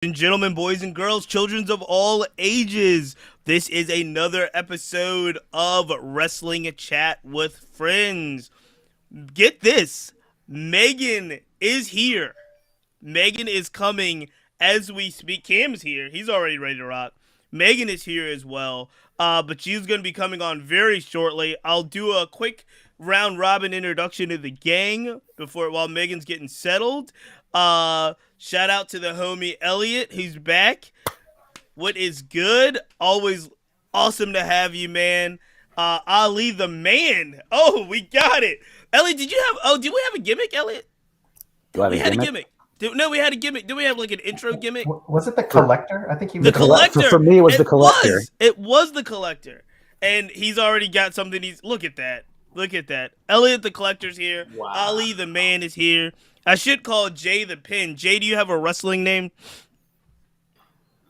And gentlemen, boys and girls, children of all ages, this is another episode of Wrestling Chat with Friends. Get this, Megan is here. Megan is coming as we speak. Cam's here. He's already ready to rock. Megan is here as well, but she's going to be coming on very shortly. I'll do a quick round robin introduction to the gang while Megan's getting settled. Shout out to the homie Elliot, who's back. What is good? Always awesome to have you, man. Ali the man. Oh, we got it. Elliot, did we have a gimmick, Elliot? We had a gimmick. No, we had a gimmick. Did we have like an intro gimmick? Was it the collector? I think he was the collector. For me, it was the collector. It was the collector, and he's already got something. Look at that. Look at that. Elliot the collector's here. Wow. Ali the man is here. I should call Jay the pin. Jay, do you have a wrestling name?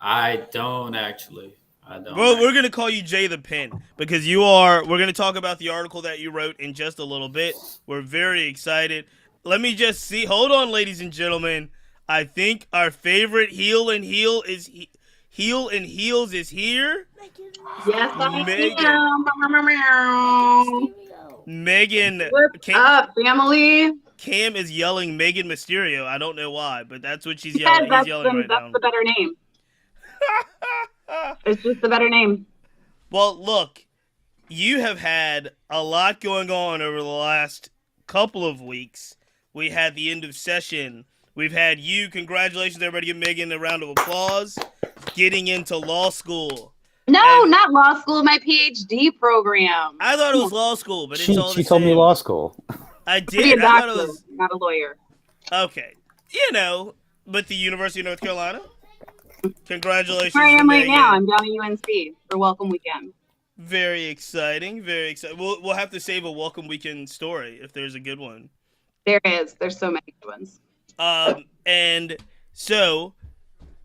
I don't actually. Well, we're going to call you Jay the pin because we're going to talk about the article that you wrote in just a little bit. We're very excited. Let me just see. Hold on, ladies and gentlemen. I think our favorite heel and heels is here. Yes, I am. Megan. What's up, family? Cam is yelling Megan Mysterio. I don't know why, but that's what she's yelling. That's He's yelling right now. That's the better name. It's just the better name. Well, look, you have had a lot going on over the last couple of weeks. We had the end of session. We've had you. Congratulations, everybody. Give Megan a round of applause. Getting into law school. No, not law school. My PhD program. I thought it was law school, but it's all the same. She told me law school. I To be did. a I thought doctor, it was not a lawyer. okay. But the University of North Carolina. Congratulations. Where I am right Megan. now. I'm down at UNC for Welcome Weekend. Very exciting. Very exciting. We'll have to save a Welcome Weekend story if there's a good one. There is. There's so many good ones. And so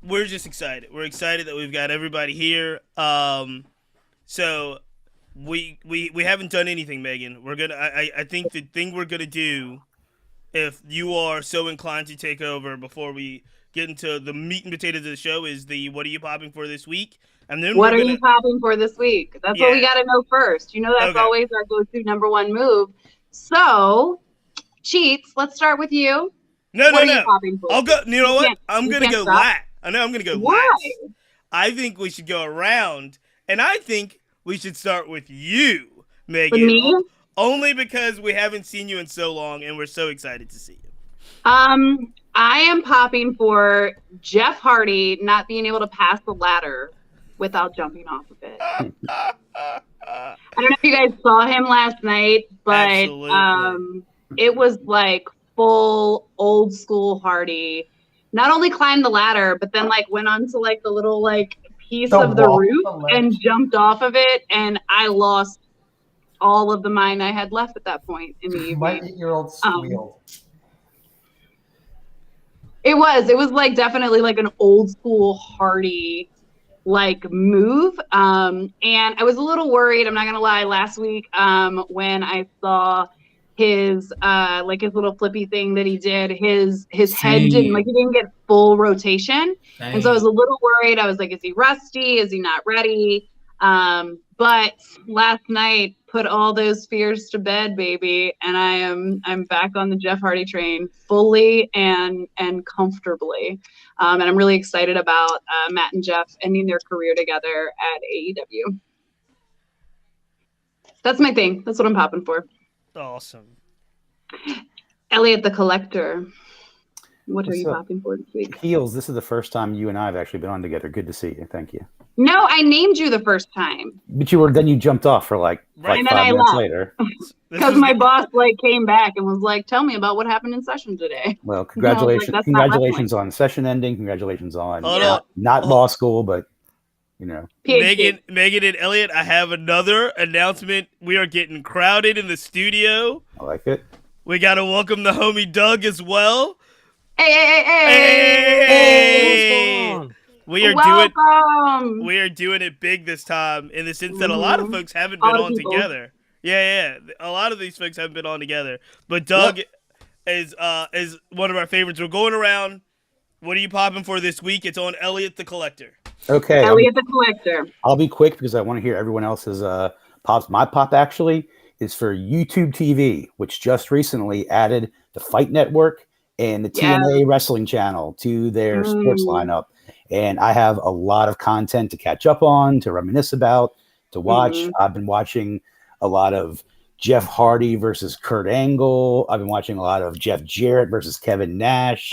we're just excited. We're excited that we've got everybody here. So we haven't done anything, Megan. I think the thing we're gonna do, if you are so inclined to take over before we get into the meat and potatoes of the show, is the what are you popping for this week? And then what are you popping for this week? That's what we got to know first. You know, that's always our go-to number one move. So, Cheats, let's start with you. No. For? I'll go. You know what? I'm gonna go last. I know I'm gonna go Why? last. I think we should go around, and I think we should start with you, Megan. With me? Only because we haven't seen you in so long, and we're so excited to see you. I am popping for Jeff Hardy not being able to pass the ladder without jumping off of it. I don't know if you guys saw him last night, but it was like full old school Hardy. Not only climbed the ladder, but then like went onto like the little like piece of the roof and jumped off of it, and I lost all of the mind I had left at that point in the evening. My 8-year-old squealed. It was like definitely like an old school Hardy like move. And I was a little worried, I'm not gonna lie, last week when I saw his his little flippy thing that he did, his head didn't get full rotation. Dang. And so I was a little worried. I was like, is he rusty? Is he not ready? But last night put all those fears to bed, baby, and I'm back on the Jeff Hardy train fully and comfortably. And I'm really excited about Matt and Jeff ending their career together at AEW. That's my thing. That's what I'm popping for. Awesome. Elliot the Collector. What are you popping for this week? Heels, this is the first time you and I have actually been on together. Good to see you. Thank you. No, I named you the first time. But you jumped off for like 5 minutes later. Because my boss like came back and was like, tell me about what happened in session today. Well, congratulations. Like, congratulations on session ending. Congratulations on not law school, but you know. Megan and Elliot, I have another announcement. We are getting crowded in the studio. I like it. We got to welcome the homie Doug as well. Hey. We are doing it big this time in the sense that a lot of folks haven't been on together. Yeah. A lot of these folks haven't been on together. But Doug is one of our favorites. We're going around What are you popping for this week? It's on Elliot the Collector. Okay. Elliot the Collector. I'll be quick because I want to hear everyone else's pops. My pop actually is for YouTube TV, which just recently added the Fight Network and the TNA Wrestling Channel to their sports lineup. And I have a lot of content to catch up on, to reminisce about, to watch. I've been watching a lot of Jeff Hardy versus Kurt Angle. I've been watching a lot of Jeff Jarrett versus Kevin Nash.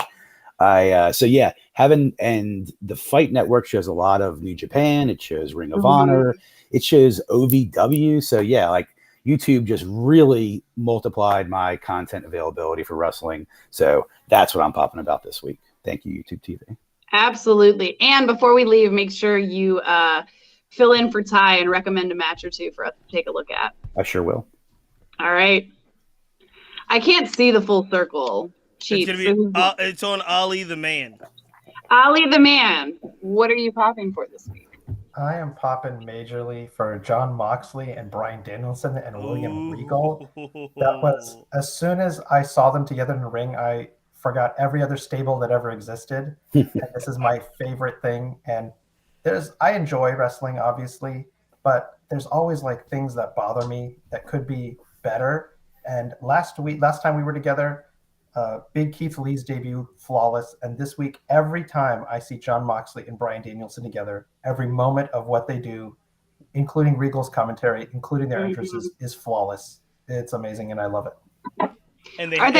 And the Fight Network shows a lot of New Japan. It shows Ring of Honor. It shows OVW. So yeah, like YouTube just really multiplied my content availability for wrestling. So that's what I'm popping about this week. Thank you, YouTube TV. Absolutely. And before we leave, make sure you fill in for Ty and recommend a match or two for us to take a look at. I sure will. All right. I can't see the full circle. It's gonna be. It's on Ali the Man. Ali the Man. What are you popping for this week? I am popping majorly for John Moxley and Bryan Danielson and William Regal. That was, as soon as I saw them together in the ring, I forgot every other stable that ever existed. And this is my favorite thing. And I enjoy wrestling, obviously, but there's always like things that bother me that could be better. And last time we were together, Big Keith Lee's debut, flawless. And this week, every time I see John Moxley and Bryan Danielson together, every moment of what they do, including Regal's commentary, including their entrances, is flawless. It's amazing, and I love it. And they have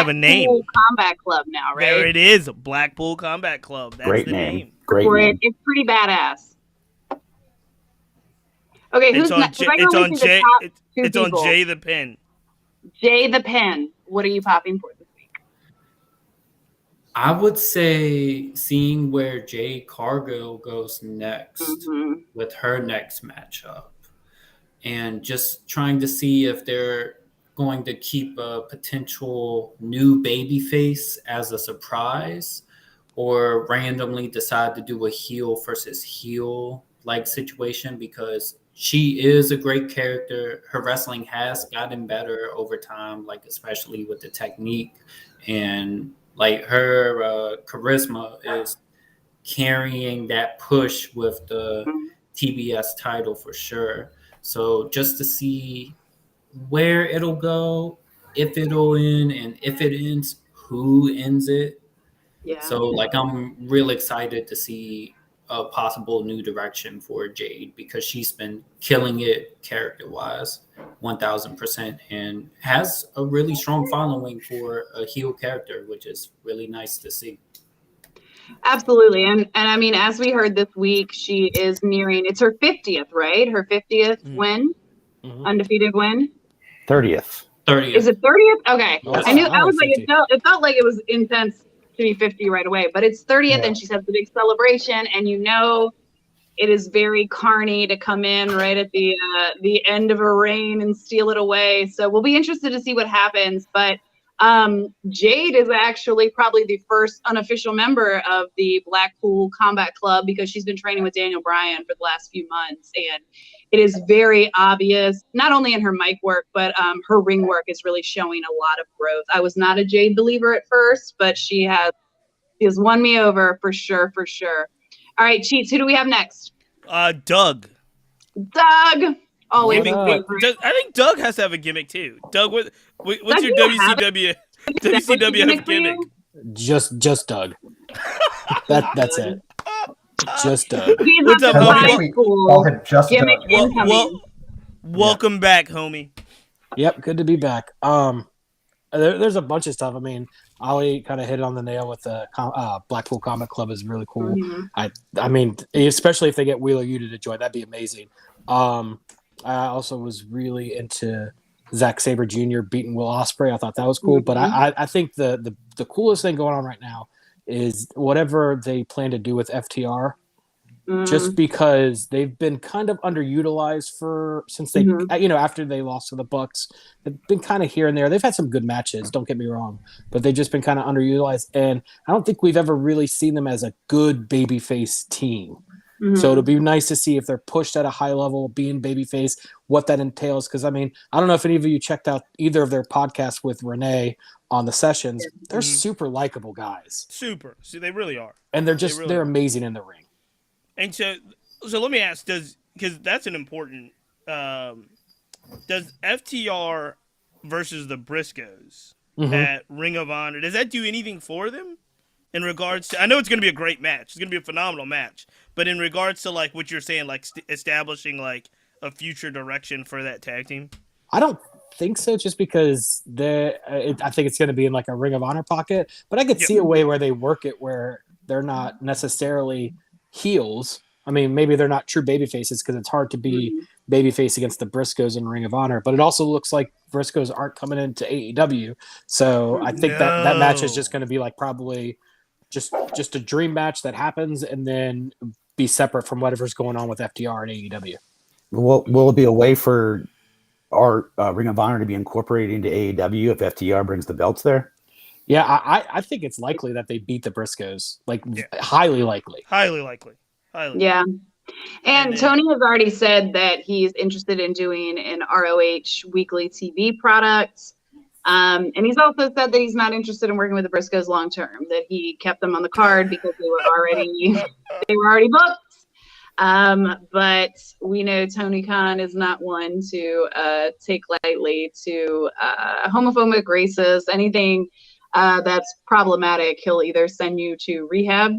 a name. Blackpool Combat Club now, right? There it is, Blackpool Combat Club. That's Great the name. Great name. It's pretty badass. Okay, It's who's on next? It's on Jay the Pen. Jay the Pen. What are you popping for this week? I would say seeing where Jade Cargill goes next with her next matchup, and just trying to see if they're going to keep a potential new babyface as a surprise, or randomly decide to do a heel versus heel like situation, because she is a great character. Her wrestling has gotten better over time, like especially with the technique, and like her charisma is carrying that push with the TBS title for sure. So just to see where it'll go, if it'll end, and if it ends, who ends it. Yeah. So like I'm real excited to see a possible new direction for Jade, because she's been killing it character-wise 1000%, and has a really strong following for a heel character, which is really nice to see. Absolutely. And I mean, as we heard this week, she is nearing, it's her 50th, right? Her 50th win, undefeated win. 30th. Is it 30th? Okay. Oh, I was like, it felt like it was intense to be 50 right away, but it's 30th and she has the big celebration, and it is very carny to come in right at the end of a reign and steal it away. So we'll be interested to see what happens. But Jade is actually probably the first unofficial member of the Blackpool Combat Club, because she's been training with Daniel Bryan for the last few months, and it is very obvious, not only in her mic work, but her ring work is really showing a lot of growth. I was not a Jade believer at first, but she has won me over for sure. All right, Cheats, who do we have next? Doug. Always. I think Doug has to have a gimmick too. Doug, what's your WCWF gimmick? Just Doug. That's it. Just Doug. He's What's up, homie? Call him just Gimmick Doug. incoming. Welcome back, homie. Yep, good to be back. There's a bunch of stuff. I mean, Ollie kind of hit it on the nail with the Blackpool Comic Club is really cool. I mean, especially if they get Wheeler Yuta to join, that'd be amazing. I also was really into Zack Sabre Jr. beating Will Ospreay. I thought that was cool. But I think the coolest thing going on right now is whatever they plan to do with FTR. Just because they've been kind of underutilized since they, after they lost to the Bucks, they've been kind of here and there. They've had some good matches, don't get me wrong, but they've just been kind of underutilized. And I don't think we've ever really seen them as a good babyface team. So it'll be nice to see if they're pushed at a high level, being babyface, what that entails. Because I mean, I don't know if any of you checked out either of their podcasts with Renee on the sessions. They're super likable guys. Super. See, they really are. And they're amazing in the ring. And so let me ask, because that's an important, does FTR versus the Briscoes at Ring of Honor, does that do anything for them? In regards to, I know it's going to be a great match. It's going to be a phenomenal match. But in regards to like what you're saying, like establishing like a future direction for that tag team, I don't think so. Just because I think it's going to be in like a Ring of Honor pocket. But I could see a way where they work it where they're not necessarily heels. I mean, maybe they're not true baby faces because it's hard to be babyface against the Briscoes in Ring of Honor. But it also looks like Briscoes aren't coming into AEW. So I think that match is just going to be like probably just a dream match that happens and then be separate from whatever's going on with FTR and AEW. Will it be a way for our Ring of Honor to be incorporated into AEW if FTR brings the belts there? Yeah, I think it's likely that they beat the Briscoes. Highly likely. Highly likely. Yeah. And Tony has already said that he's interested in doing an ROH weekly TV product. And he's also said that he's not interested in working with the Briscoes long term, that he kept them on the card because they were already booked. But we know Tony Khan is not one to take lightly to homophobic, racist, anything that's problematic. He'll either send you to rehab,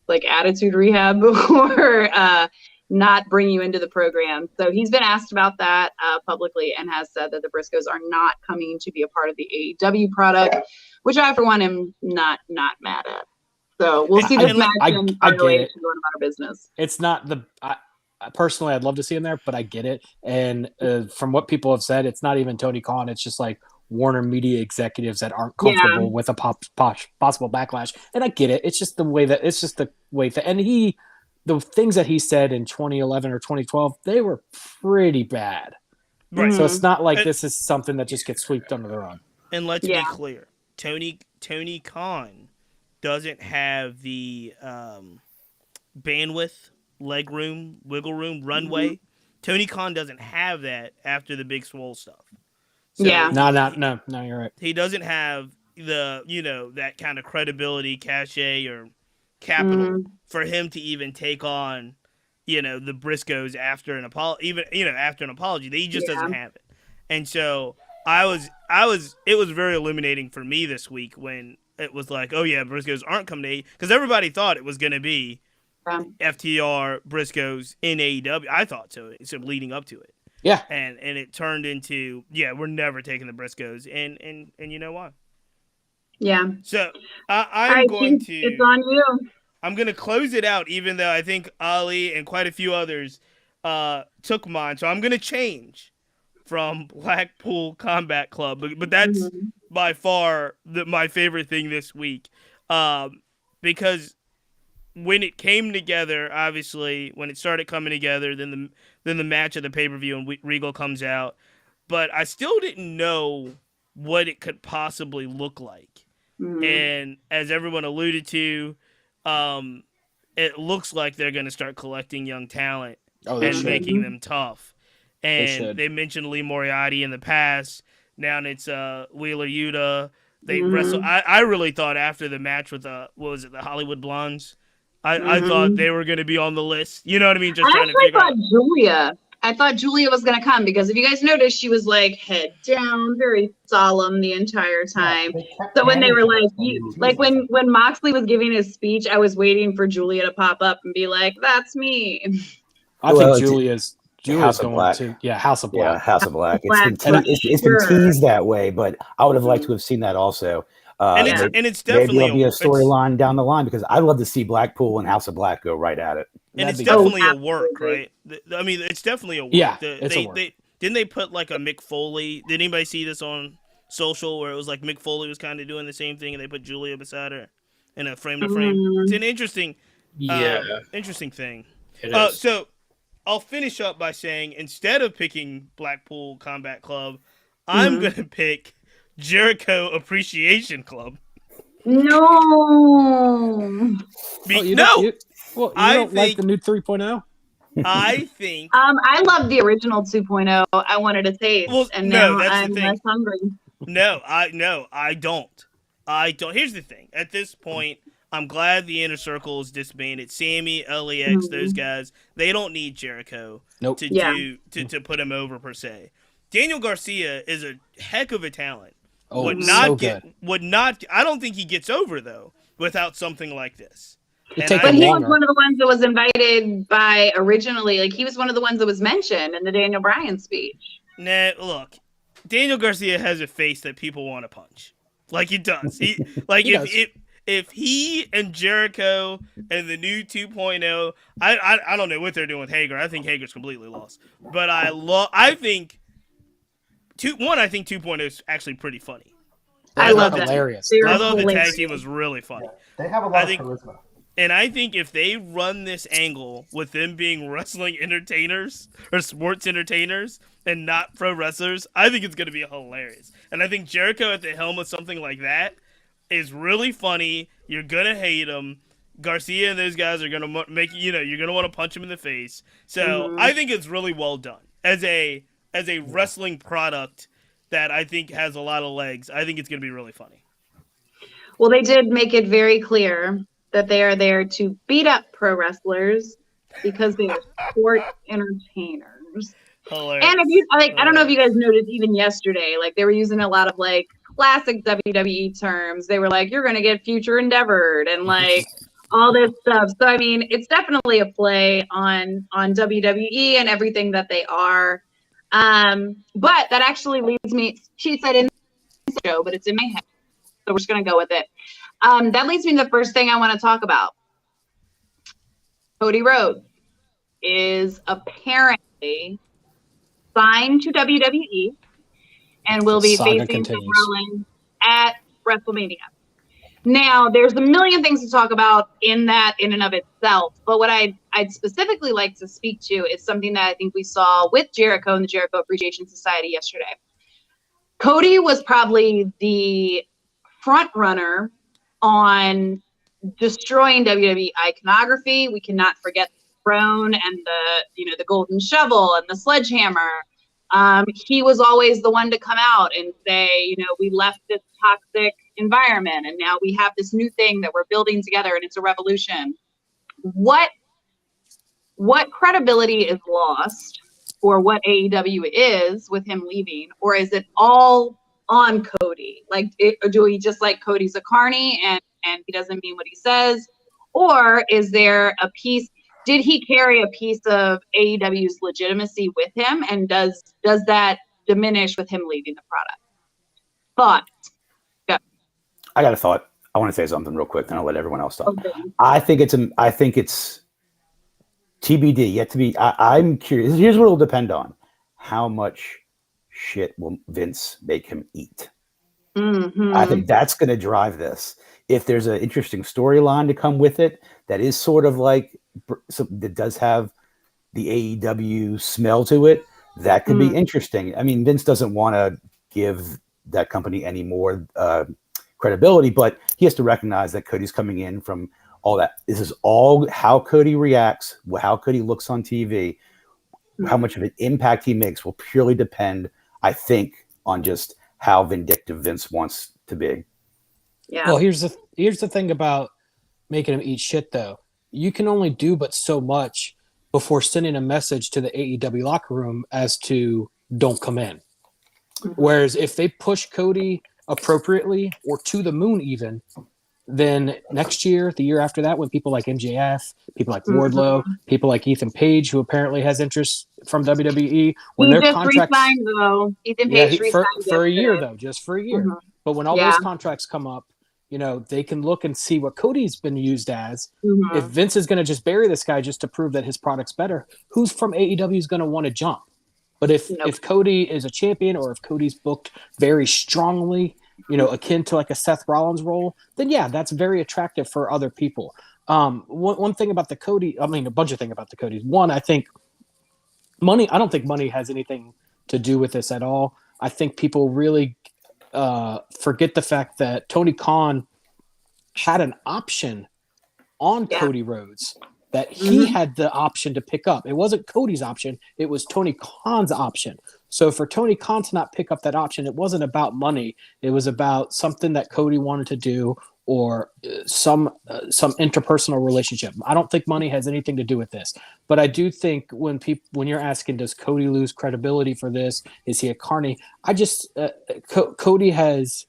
like attitude rehab, or not bring you into the program. So he's been asked about that publicly and has said that the Briscoes are not coming to be a part of the AEW product, which I, for one, am not mad at. So we'll see this match in ROH going about our business. It's not personally, I'd love to see him there, but I get it. And from what people have said, it's not even Tony Khan. It's just like Warner Media executives that aren't comfortable with a possible backlash. And I get it. It's just the way that and the things that he said in 2011 or 2012, they were pretty bad. Right. So it's not like this is something that just gets swept under the rug. And let's be clear, Tony Khan doesn't have the bandwidth, leg room, wiggle room, runway. Tony Khan doesn't have that after the Big Swole stuff. So No, you're right. He doesn't have the, that kind of credibility, cachet, or capital for him to even take on, the Briscoes after an apology. He just doesn't have it. And so it was very illuminating for me this week when it was like, oh yeah, Briscoes aren't coming to AEW, because everybody thought it was going to be FTR Briscoes in AEW. I thought so leading up to it. Yeah. And it turned into, we're never taking the Briscoes, and you know why? Yeah. So I'm going to. It's on you. I'm going to close it out, even though I think Ali and quite a few others took mine. So I'm going to change from Blackpool Combat Club, but that's by far my favorite thing this week, because when it came together, obviously when it started coming together, then the match of the pay-per-view and Regal comes out, but I still didn't know what it could possibly look like. And as everyone alluded to, it looks like they're going to start collecting young talent and making them tough. And they mentioned Lee Moriarty in the past. Now it's Wheeler Yuta. They wrestle. I really thought after the match with the Hollywood Blondes, I thought they were going to be on the list. You know what I mean? Just trying to figure out. I thought Julia was going to come, because if you guys noticed, she was like head down, very solemn the entire time. So when they were like, when Moxley was giving his speech, I was waiting for Julia to pop up and be like, "That's me." I think Julia's going to House of Black. Yeah, House of Black. It's been teased that way, but I would have liked to have seen that also. And it's definitely maybe it'll be a storyline down the line, because I'd love to see Blackpool and House of Black go right at it. And it's definitely a work, right? I mean, it's definitely a work. Yeah, it's a work. Didn't they put like a Mick Foley? Did anybody see this on social where it was like Mick Foley was kind of doing the same thing, and they put Julia beside her in a frame to frame? It's an interesting thing. So I'll finish up by saying, instead of picking Blackpool Combat Club, I'm going to pick Jericho Appreciation Club. No. Well, you I don't like think- the new 3.0? I think. I love the original 2.0. I wanted a taste, Well, and no, now that's the I'm thing. less hungry. No, I don't. I don't. Here's the thing. At this point, I'm glad the Inner Circle is disbanded. Sammy, LAX, those guys, they don't need Jericho Nope. to Yeah. to put him over per se. Daniel Garcia is a heck of a talent. Oh, would so not good. I don't think he gets over though without something like this. It'd And take I him But he think- was longer. one of the ones that was invited by originally. Like, he was one of the ones that was mentioned in the Daniel Bryan speech. Nah, look, Daniel Garcia has a face that people want to punch. Like he does. He like He if, does. if he and Jericho and the new 2.0, I don't know what they're doing with Hager. I think Hager's completely lost. But I think I think 2.0 is actually pretty funny. I They're love them. hilarious. They're I thought the hilarious. tag team was really funny. They have a I lot of think- charisma. And I think if they run this angle with them being wrestling entertainers or sports entertainers and not pro wrestlers, I think it's going to be hilarious. And I think Jericho at the helm of something like that is really funny. You're going to hate him. Garcia and those guys are going to make you're going to want to punch him in the face. So I think it's really well done as a wrestling product that I think has a lot of legs. I think it's going to be really funny. Well, they did make it very clear that they are there to beat up pro wrestlers because they are sport entertainers. Hilarious. And if you I don't know if you guys noticed even yesterday, like they were using a lot of like classic WWE terms. They were like, "You're gonna get future endeavored," and like all this stuff. So I mean, it's definitely a play on WWE and everything that they are. But that actually leads me. She said in the show, but it's in my head, so we're just gonna go with it. That leads me to the first thing I want to talk about. Cody Rhodes is apparently signed to WWE and will be Saga facing Seth continues. Rollins at WrestleMania. Now, there's a million things to talk about in and of itself, but what I'd specifically like to speak to is something that I think we saw with Jericho and the Jericho Appreciation Society yesterday. Cody was probably the front runner on destroying WWE iconography. We cannot forget the throne and the golden shovel and the sledgehammer. He was always the one to come out and say, we left this toxic environment and now we have this new thing that we're building together and it's a revolution. What credibility is lost for what AEW is with him leaving, or is it all on Cody? Like, or do we just like Cody's a carny and he doesn't mean what he says? Or is there a piece? Did he carry a piece of AEW's legitimacy with him? And does that diminish with him leaving the product? Thoughts? Go. I got a thought. I want to say something real quick, then I'll let everyone else talk. Okay. I think it's TBD, yet to be. I'm curious. Here's what it'll depend on: how much shit will Vince make him eat? Mm-hmm. I think that's going to drive this. If there's an interesting storyline to come with it, that is sort of like that does have the AEW smell to it, that could be interesting. I mean, Vince doesn't want to give that company any more credibility, but he has to recognize that Cody's coming in from all that. This is all how Cody reacts, how Cody looks on TV, how much of an impact he makes will purely depend, I think, on just how vindictive Vince wants to be. Yeah. Well, here's the thing about making him eat shit, though. You can only do but so much before sending a message to the AEW locker room as to don't come in. Whereas if they push Cody appropriately or to the moon even, then next year, the year after that, when people like MJF, people like Wardlow, people like Ethan Page, who apparently has interest from WWE, when he their just contracts re-signed, though. Ethan Page re-signed for a year yesterday. though, just for a year. Mhm. But when all Yeah. those contracts come up, they can look and see what Cody's been used as. Mhm. If Vince is going to just bury this guy just to prove that his product's better, who's from AEW is going to want to jump? But if Cody is a champion, or if Cody's booked very strongly, akin to like a Seth Rollins role, then yeah, that's very attractive for other people. One thing about the Cody, a bunch of things about the Codys. One, I think money. I don't think money has anything to do with this at all. I think people really forget the fact that Tony Khan had an option on Cody Rhodes that he had the option to pick up. It wasn't Cody's option. It was Tony Khan's option. So for Tony Khan to not pick up that option, it wasn't about money. It was about something that Cody wanted to do, or some interpersonal relationship. I don't think money has anything to do with this, but I do think when you're asking, does Cody lose credibility for this? Is he a carny? Cody has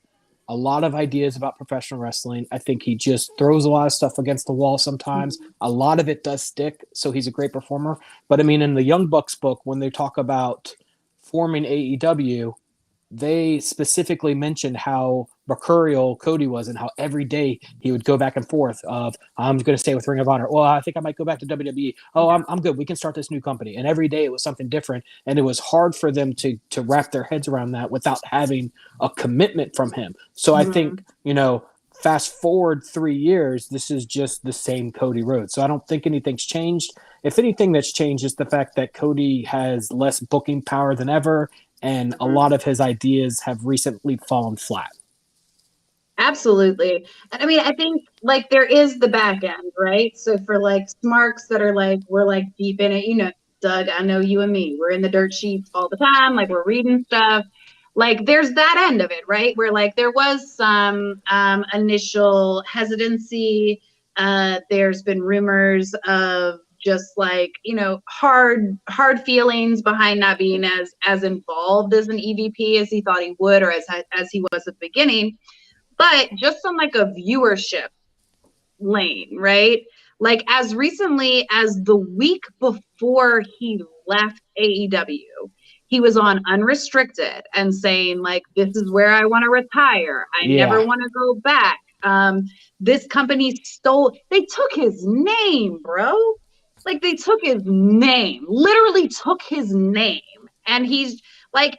a lot of ideas about professional wrestling. I think he just throws a lot of stuff against the wall sometimes. A lot of it does stick, so he's a great performer. But I mean, in the Young Bucks book, when they talk about forming AEW, they specifically mentioned how mercurial Cody was and how every day he would go back and forth of, I'm going to stay with Ring of Honor. Well, I think I might go back to WWE. Oh, I'm good. We can start this new company. And every day it was something different. And it was hard for them to wrap their heads around that without having a commitment from him. So I think, fast forward 3 years, this is just the same Cody Rhodes. So I don't think anything's changed. If anything that's changed is the fact that Cody has less booking power than ever, and a lot of his ideas have recently fallen flat. Absolutely. I mean, I think like there is the back end, right? So for like smarks that are like, we're like deep in it, Doug, I know you and me, we're in the dirt sheets all the time. Like we're reading stuff. Like there's that end of it, right? Where like there was some initial hesitancy. There's been rumors of just like, hard feelings behind not being as involved as an EVP as he thought he would, or as he was at the beginning. But just on like a viewership lane, right? Like as recently as the week before he left AEW, he was on Unrestricted and saying like, this is where I want to retire. I never want to go back. This company they took his name, bro. Like they took his name, literally took his name. And he's like,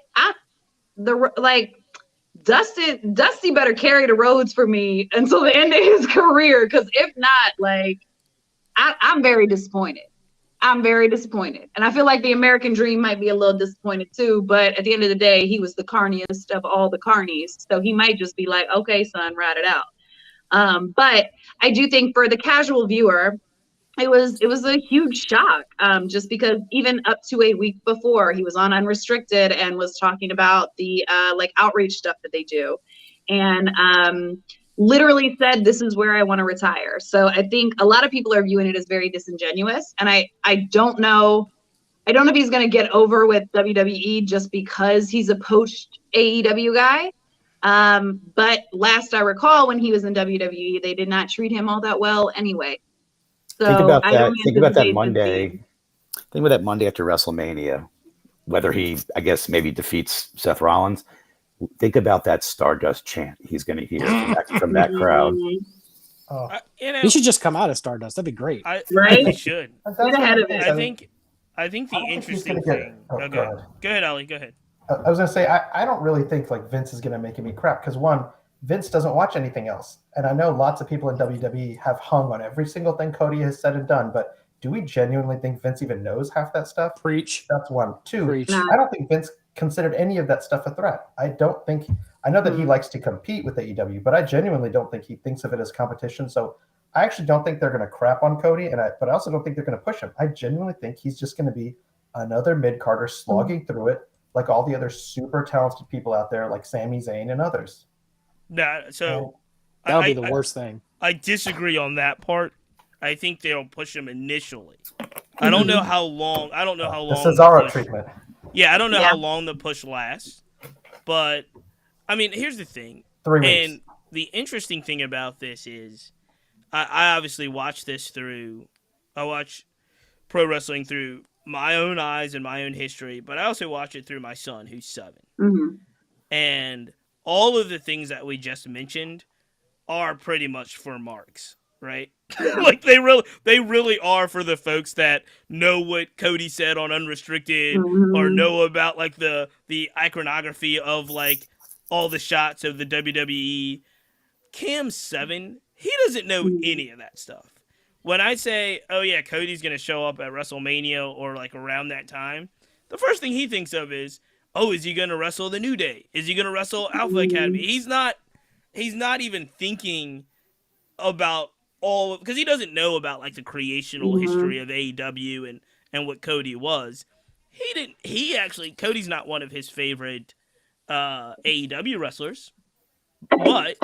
Dusty better carry the roads for me until the end of his career. Because if not, like, I'm very disappointed. I'm very disappointed. And I feel like the American Dream might be a little disappointed too. But at the end of the day, he was the carniest of all the carnies. So he might just be like, okay, son, ride it out. But I do think for the casual viewer, it was a huge shock, just because even up to a week before he was on Unrestricted and was talking about the like outreach stuff that they do, and literally said, this is where I want to retire. So I think a lot of people are viewing it as very disingenuous, and I don't know if he's going to get over with WWE just because he's a post AEW guy. But last I recall, when he was in WWE, they did not treat him all that well anyway. So think about that. Think about that Monday. Think about that Monday after WrestleMania, whether he, I guess, maybe defeats Seth Rollins. Think about that Stardust chant he's going to hear from that crowd. Oh. He should just come out as Stardust. That'd be great. Right? He should. Get ahead of it. I think the interesting thing. Go ahead, Ali. Go ahead. I was going to say, I don't really think like Vince is going to make him eat crap, because one, Vince doesn't watch anything else. And I know lots of people in WWE have hung on every single thing Cody has said and done, but do we genuinely think Vince even knows half that stuff? Preach. That's one. Two, Preach. I don't think Vince considered any of that stuff a threat. I know that he likes to compete with AEW, but I genuinely don't think he thinks of it as competition. So I actually don't think they're going to crap on Cody, but I also don't think they're going to push him. I genuinely think he's just going to be another mid-carder slogging through it like all the other super talented people out there, like Sami Zayn and others. So that would be the worst thing. I disagree on that part. I think they'll push him initially. I don't know how long. The Cesaro treatment. Yeah, I don't know how long the push lasts. But I mean, here's the thing. 3 weeks. And the interesting thing about this is, I obviously watch pro wrestling through my own eyes and my own history, but I also watch it through my son, who's 7. Mm-hmm. And all of the things that we just mentioned are pretty much for marks, right? Like they really are for the folks that know what Cody said on Unrestricted, or know about like the iconography of like all the shots of the WWE. Cam 7, he doesn't know any of that stuff. When I say, oh yeah, Cody's going to show up at WrestleMania or like around that time, the first thing he thinks of is, oh, is he going to wrestle the New Day? Is he going to wrestle Alpha Academy? He's not even thinking about all, because he doesn't know about like the creational history of AEW and what Cody was. Cody's not one of his favorite AEW wrestlers, but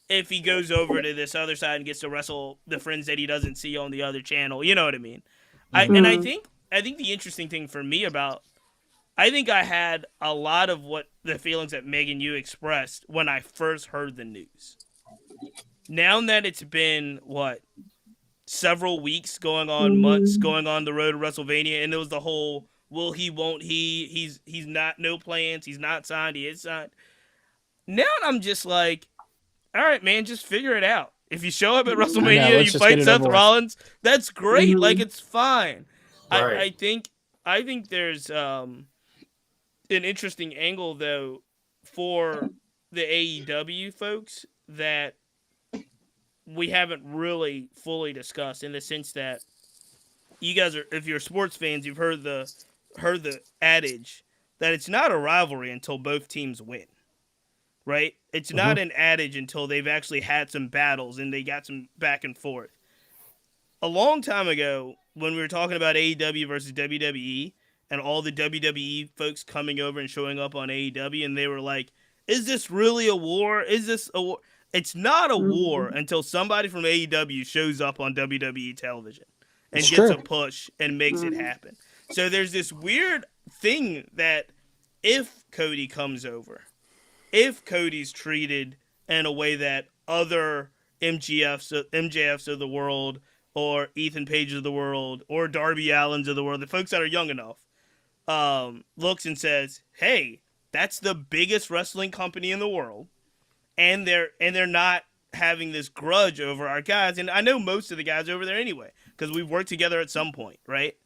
if he goes over to this other side and gets to wrestle the friends that he doesn't see on the other channel, you know what I mean? I think the interesting thing for me about, I think I had a lot of what the feelings that Megan you expressed when I first heard the news. Now that it's been several weeks going on, months going on the road to WrestleMania, and it was the whole will he, won't he, he's not, no plans, he's not signed, he is signed. Now I'm just like, all right, man, just figure it out. If you show up at WrestleMania, you fight Seth Rollins, that's great. Like, it's fine. Right. I think there's an interesting angle though for the AEW folks that we haven't really fully discussed, in the sense that you guys are, if you're sports fans, you've heard the adage that it's not a rivalry until both teams win. Right? It's not an adage until they've actually had some battles and they got some back and forth. A long time ago, when we were talking about AEW versus WWE and all the WWE folks coming over and showing up on AEW, and they were like, is this really a war? Is this a war? It's not a war until somebody from AEW shows up on WWE television and gets a push and makes it happen. So there's this weird thing that if Cody comes over, if Cody's treated in a way that other MJFs of the world, or Ethan Pages of the world, or Darby Allins of the world, the folks that are young enough, looks and says, hey, that's the biggest wrestling company in the world, and they're not having this grudge over our guys. And I know most of the guys over there anyway, because we've worked together at some point, right?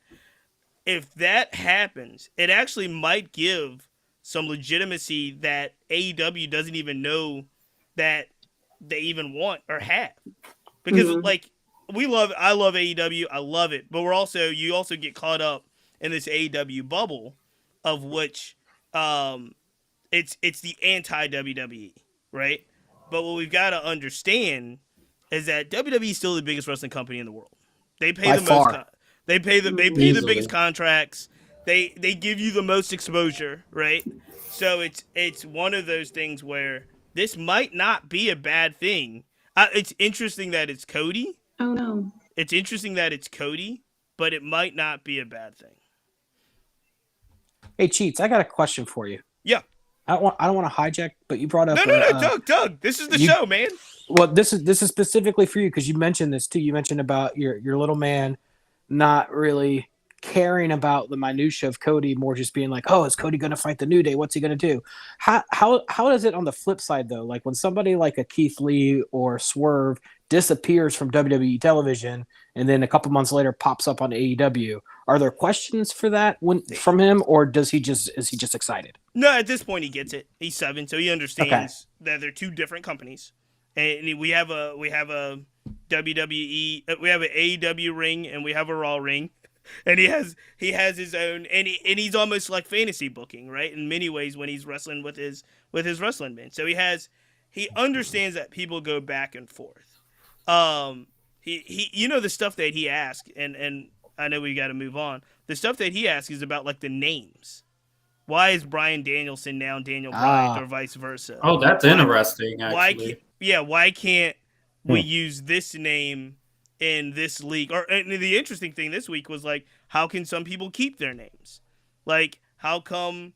If that happens, it actually might give some legitimacy that AEW doesn't even know that they even want or have. Because like, I love AEW, I love it, but you also get caught up in this AEW bubble, of which it's the anti WWE, right? But what we've got to understand is that WWE is still the biggest wrestling company in the world. They pay the most. They pay the biggest contracts. They give you the most exposure, right? So it's one of those things where this might not be a bad thing. It's interesting that it's Cody. Oh no. It's interesting that it's Cody, but it might not be a bad thing. Hey, Cheats, I got a question for you. Yeah. I don't want to hijack, but you brought up No, Doug. This is the show, man. Well, this is specifically for you, because you mentioned this too. You mentioned about your little man not really caring about the minutia of Cody, more just being like, oh, is Cody going to fight the New Day? What's he going to do? How does it on the flip side though? Like when somebody like a Keith Lee or Swerve disappears from WWE television and then a couple months later pops up on AEW, are there questions for that from him, or is he just excited? No, at this point he gets it. He's 7, so he understands that they're two different companies, and we have a WWE, we have an AEW ring, and we have a Raw ring, and he has his own, and he's almost like fantasy booking, right? In many ways when he's wrestling with his wrestling band, so he understands that people go back and forth. He the stuff that he asked, and I know we got to move on. The stuff that he asked is about like the names. Why is Bryan Danielson now Daniel Bryan, or vice versa? Oh, that's interesting. Actually, why can't we use this name in this league? And the interesting thing this week was like, how can some people keep their names? Like, how come,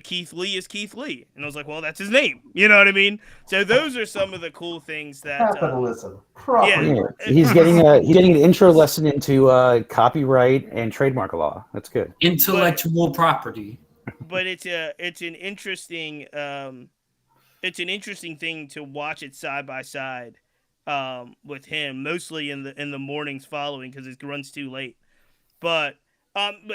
Keith Lee is Keith Lee? And I was like, well, that's his name. You know what I mean? So those are some of the cool things that capitalism. He's getting an intro lesson into copyright and trademark law. That's good. Intellectual property. But it's an interesting thing to watch it side by side with him, mostly in the mornings following, because it runs too late. But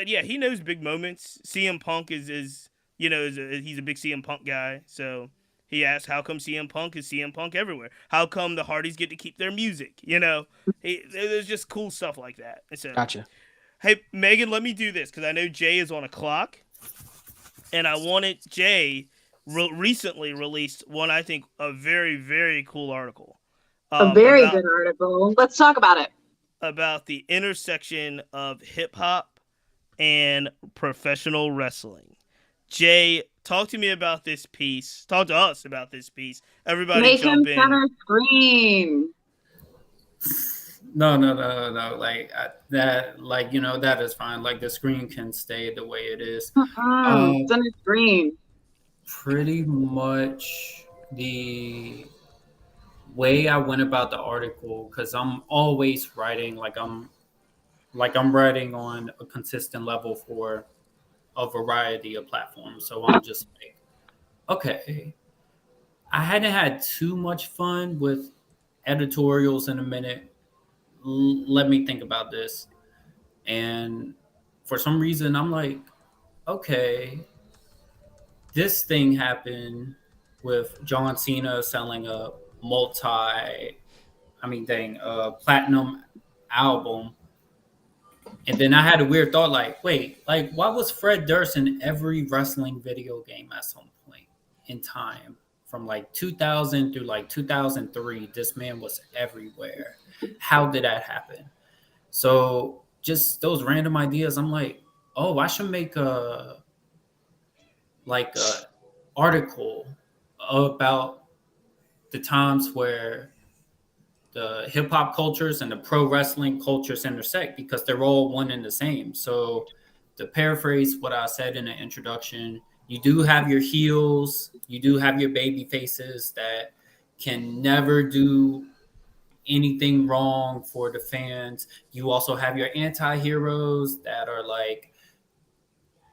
yeah, he knows big moments. CM Punk is he's a big CM Punk guy, so he asked, how come CM Punk is CM Punk everywhere? How come the Hardys get to keep their music? There's just cool stuff like that. So, gotcha. Hey, Megan, let me do this, because I know Jay is on a clock, and I wanted Jay recently released one, I think, a very, very cool article A very about, good article. Let's talk about it. about the intersection of hip hop and professional wrestling. Jay, talk to me about this piece. Talk to us about this piece. Everybody Make him jump in. center screen. No. Like that, like that is fine. Like the screen can stay the way it is. Center screen. Pretty much the way I went about the article, because I'm always writing like I'm writing on a consistent level for a variety of platforms. So I'm just like, okay, I hadn't had too much fun with editorials in a minute. Let me think about this. And for some reason, I'm like, okay, this thing happened with John Cena selling a platinum album. And then I had a weird thought, like, wait, like, why was Fred Durst in every wrestling video game at some point in time? From like 2000 through like 2003, this man was everywhere. How did that happen? So just those random ideas, I'm like, oh, I should make a article about the times where the hip hop cultures and the pro wrestling cultures intersect, because they're all one and the same. So to paraphrase what I said in the introduction, you do have your heels, you do have your baby faces that can never do anything wrong for the fans. You also have your anti-heroes that are like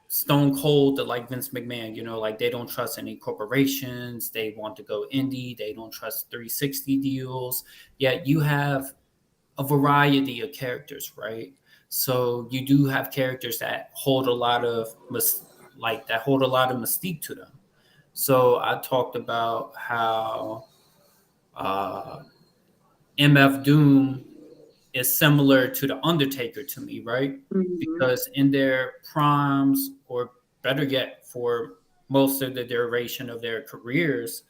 stone cold to like Vince McMahon, like they don't trust any corporations. They want to go indie. They don't trust 360 deals. Yet you have a variety of characters, right? So you do have characters that hold a lot of mystique to them. So I talked about how MF Doom is similar to the Undertaker to me, right? Mm-hmm. Because in their primes, or better yet, for most of the duration of their careers,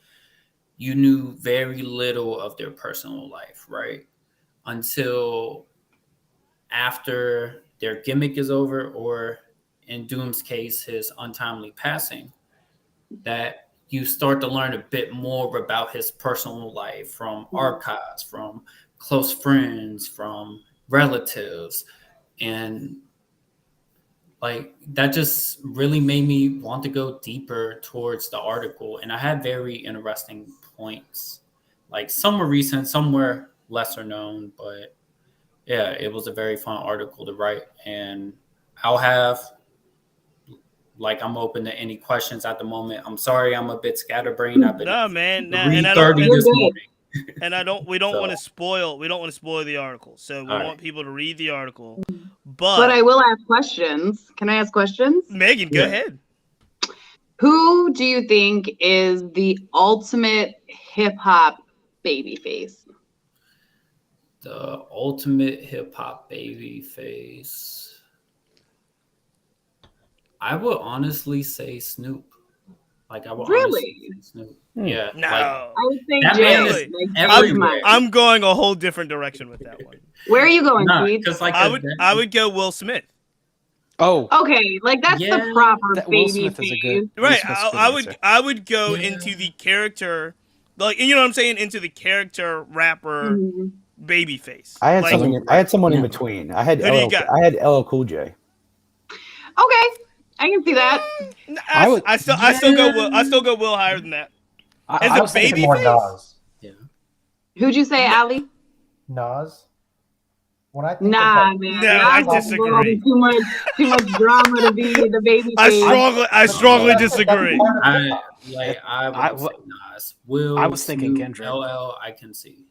you knew very little of their personal life, right? Until after their gimmick is over, or in Doom's case, his untimely passing, that you start to learn a bit more about his personal life from archives, from close friends, from relatives. And like that just really made me want to go deeper towards the article. And I had very interesting points. Like some were recent, some were lesser known, but yeah, it was a very fun article to write. And I'll have, like, I'm open to any questions at the moment. I'm sorry, I'm a bit scatterbrained. I've been and this morning. And we don't want to spoil the article. So we want people to read the article. But I will ask questions. Can I ask questions? Megan, go ahead. Who do you think is the ultimate hip hop babyface? The ultimate hip hop babyface. I would honestly say Snoop. Like I would honestly say Snoop. Yeah. No. I would say that Jay. man is everywhere. I'm going a whole different direction with that one. Where are you going, Pete? I would go Will Smith. Oh, okay, like that's the proper Will baby Smith is a face. good. Right. I would go into the character, like, you know what I'm saying, into the character rapper baby face. I had someone in between. I had LL Cool J. Okay, I can see that. I still go Will higher than that. As a baby face. Nas. Yeah. Who'd you say, Ali? Nas. When I think man. No, I disagree. Too much drama to be the baby face. I strongly disagree. I would say Nas. Will, I was thinking Snoop, Kendrick. LL, I can see.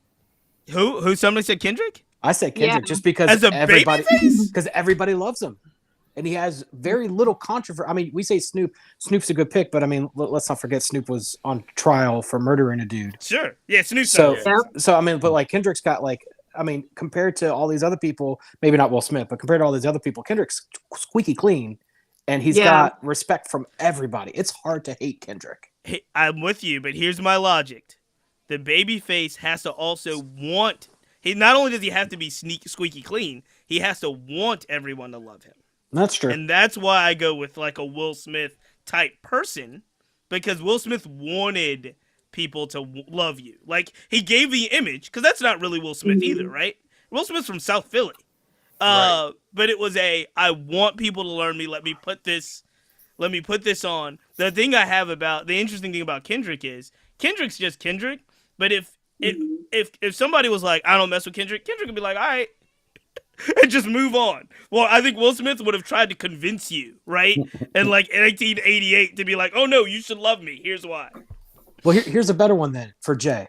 Who? Somebody said Kendrick? I said Kendrick just because As a everybody loves him, and he has very little controversy. I mean, we say Snoop's a good pick, but I mean, let's not forget Snoop was on trial for murdering a dude. Sure, yeah, Snoop's so I mean, but like Kendrick's got like. I mean, compared to all these other people, maybe not Will Smith, but compared to all these other people, Kendrick's squeaky clean, and he's got respect from everybody. It's hard to hate Kendrick. Hey, I'm with you, but here's my logic. the babyface has to also want. He not only does he have to be squeaky clean, he has to want everyone to love him. That's true. And that's why I go with like a Will Smith type person, because Will Smith wanted people to love you. Like, he gave the image, because that's not really Will Smith either, right? Will Smith's from South Philly. Right. But it was I want people to learn me. Let me put this on. The interesting thing about Kendrick is Kendrick's just Kendrick. But if somebody was like, I don't mess with Kendrick would be like, all right, and just move on. Well, I think Will Smith would have tried to convince you, right? In like 1988 to be like, oh no, you should love me. Here's why. Well, here's a better one then for Jay.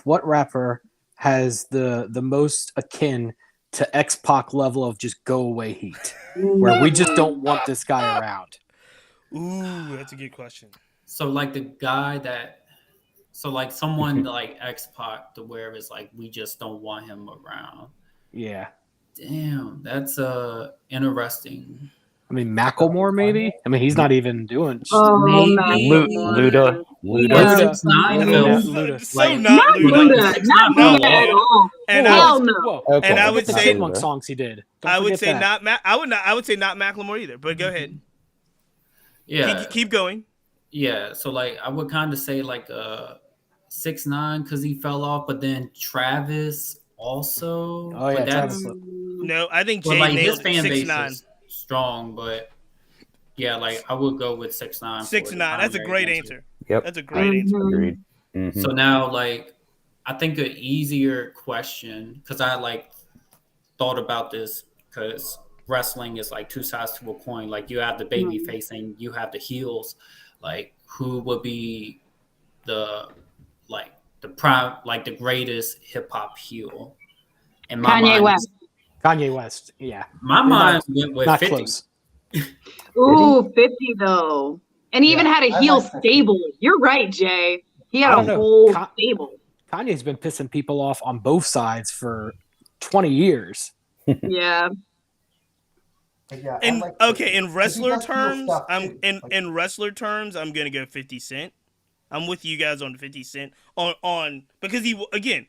What rapper has the most akin to X-Pac level of just go away heat, where we just don't want this guy around? Ooh, that's a good question. So like the guy that, so like someone like X-Pac to where it's like we just don't want him around. Yeah. Damn, that's interesting. I mean, Macklemore maybe. I mean, he's not even doing. Luda. Luda. 6 9 Luda. So Like, not Luda. Not Luda at all. And Hell no. Okay. And I would the say Chipmunk songs he did. Don't I would forget say that. not I would say not Macklemore either. But go ahead. Yeah, Keep going. yeah. So like I would kind of say like 6ix9ine because he fell off, but then Travis also. Oh, yeah, but that's, Travis. No, I think but Jay like his nailed fan base 6ix9ine. is strong, but yeah, like I would go with 6ix9ine. 6ix9ine. That's a great answer. Yep. That's a great answer. Agreed. Mhm. So now, like, I think an easier question, because I like thought about this, because wrestling is like two sides to a coin. Like, you have the baby face and you have the heels. Like, who would be the greatest hip hop heel? In my Kanye mind, West. Kanye West. Yeah. my mind went with Not 50. close. Ooh, 50 though. And he even had a I heel like 50. stable. You're right, Jay. He I had a don't know. whole stable. Kanye's been pissing people off on both sides for 20 years. Yeah. But yeah, I And like okay, 50. in 'Cause he wrestler does cool terms, stuff, I'm too. in Like, in wrestler terms, I'm gonna go 50 Cent. I'm with you guys on 50 Cent on because he again,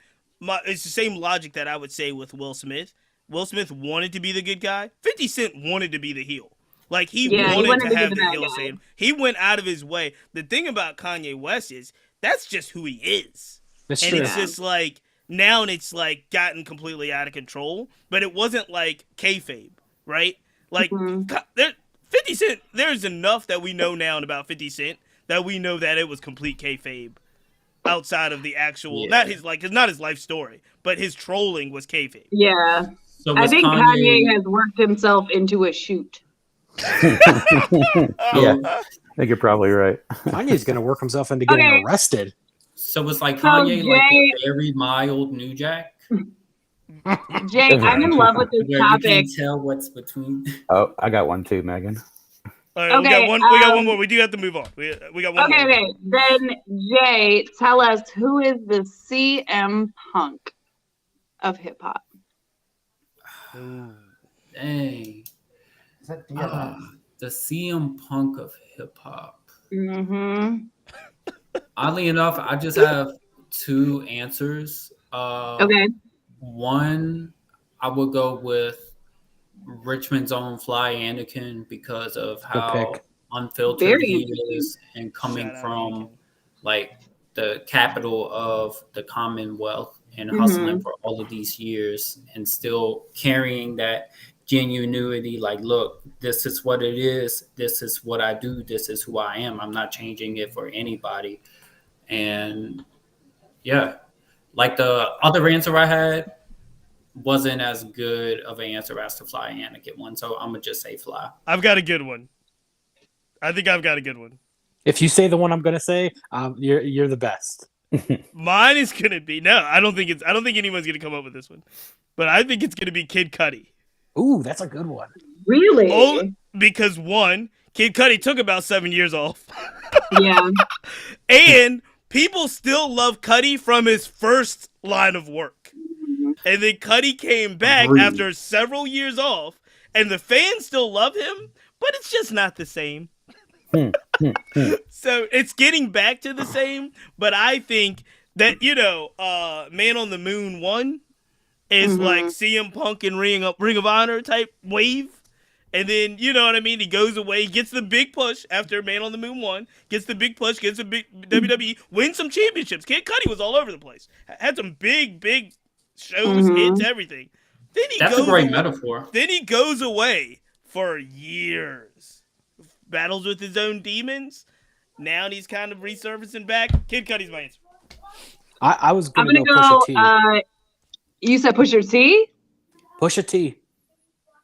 it's the same logic that I would say with Will Smith. Will Smith wanted to be the good guy. 50 Cent wanted to be the heel. Like he wanted wanted to to have be the the heel bad guy. save. He went out of his way. The thing about Kanye West is that's just who he is. That's And true. it's just like now it's like gotten completely out of control. But it wasn't like kayfabe, right? Like 50 Cent. There's enough that we know now about 50 Cent that we know that it was complete kayfabe outside of the actual not his life story, but his trolling was kayfabe. Yeah. So I was think Kanye has worked himself into a shoot. Yeah, I think you're probably right. Kanye's going to work himself into getting Okay. arrested. So it's like So, Kanye, like Jay- a very mild New Jack. Jay, I'm in love with this Where you topic. can't tell what's between. Oh, I got one too, Megan. All right, we Okay, got one. We got one more. We do have to move on. We got one Okay, more. okay. Then Jay, tell us who is the CM Punk of hip hop? Dang. is that DMX? The CM Punk of hip hop. Mm-hmm. Oddly enough, I just have two answers. Okay. One, I would go with Richmond's own Fly Anakin because of how pick. unfiltered Very he interesting. is and coming Shout out from Anakin. like the capital of the Commonwealth and hustling for all of these years and still carrying that genuinity. Like, look, this is what it is. This is what I do. This is who I am. I'm not changing it for anybody. And yeah, like the other answer I had wasn't as good of an answer as the Fly Anakin one. So I'm going to just say Fly. I've got a good one. I think I've got a good one. If you say the one I'm going to say, you're the best. Mine is gonna be no. I don't think anyone's gonna come up with this one, but I think it's gonna be Kid Cudi. Ooh, that's a good one. Really? Only because one, Kid Cudi took about 7 years off, Yeah. and people still love Cudi from his first line of work, and then Cudi came back Agreed. after several years off, and the fans still love him, but it's just not the same. So it's getting back to the same, but I think that Man on the Moon 1 is like CM Punk and Ring of Honor type wave. And then, you know what I mean? He goes away, gets the big push after Man on the Moon 1, gets the big push, gets a big WWE, wins some championships. Kid Cudi was all over the place. Had some big shows, hits, everything. Then That's a great metaphor. Then he goes away for years. Battles with his own demons. Now he's kind of resurfacing back. Kid Cudi's my answer. I was I'm going to gonna go Pusha T. You said Pusha T? Pusha T.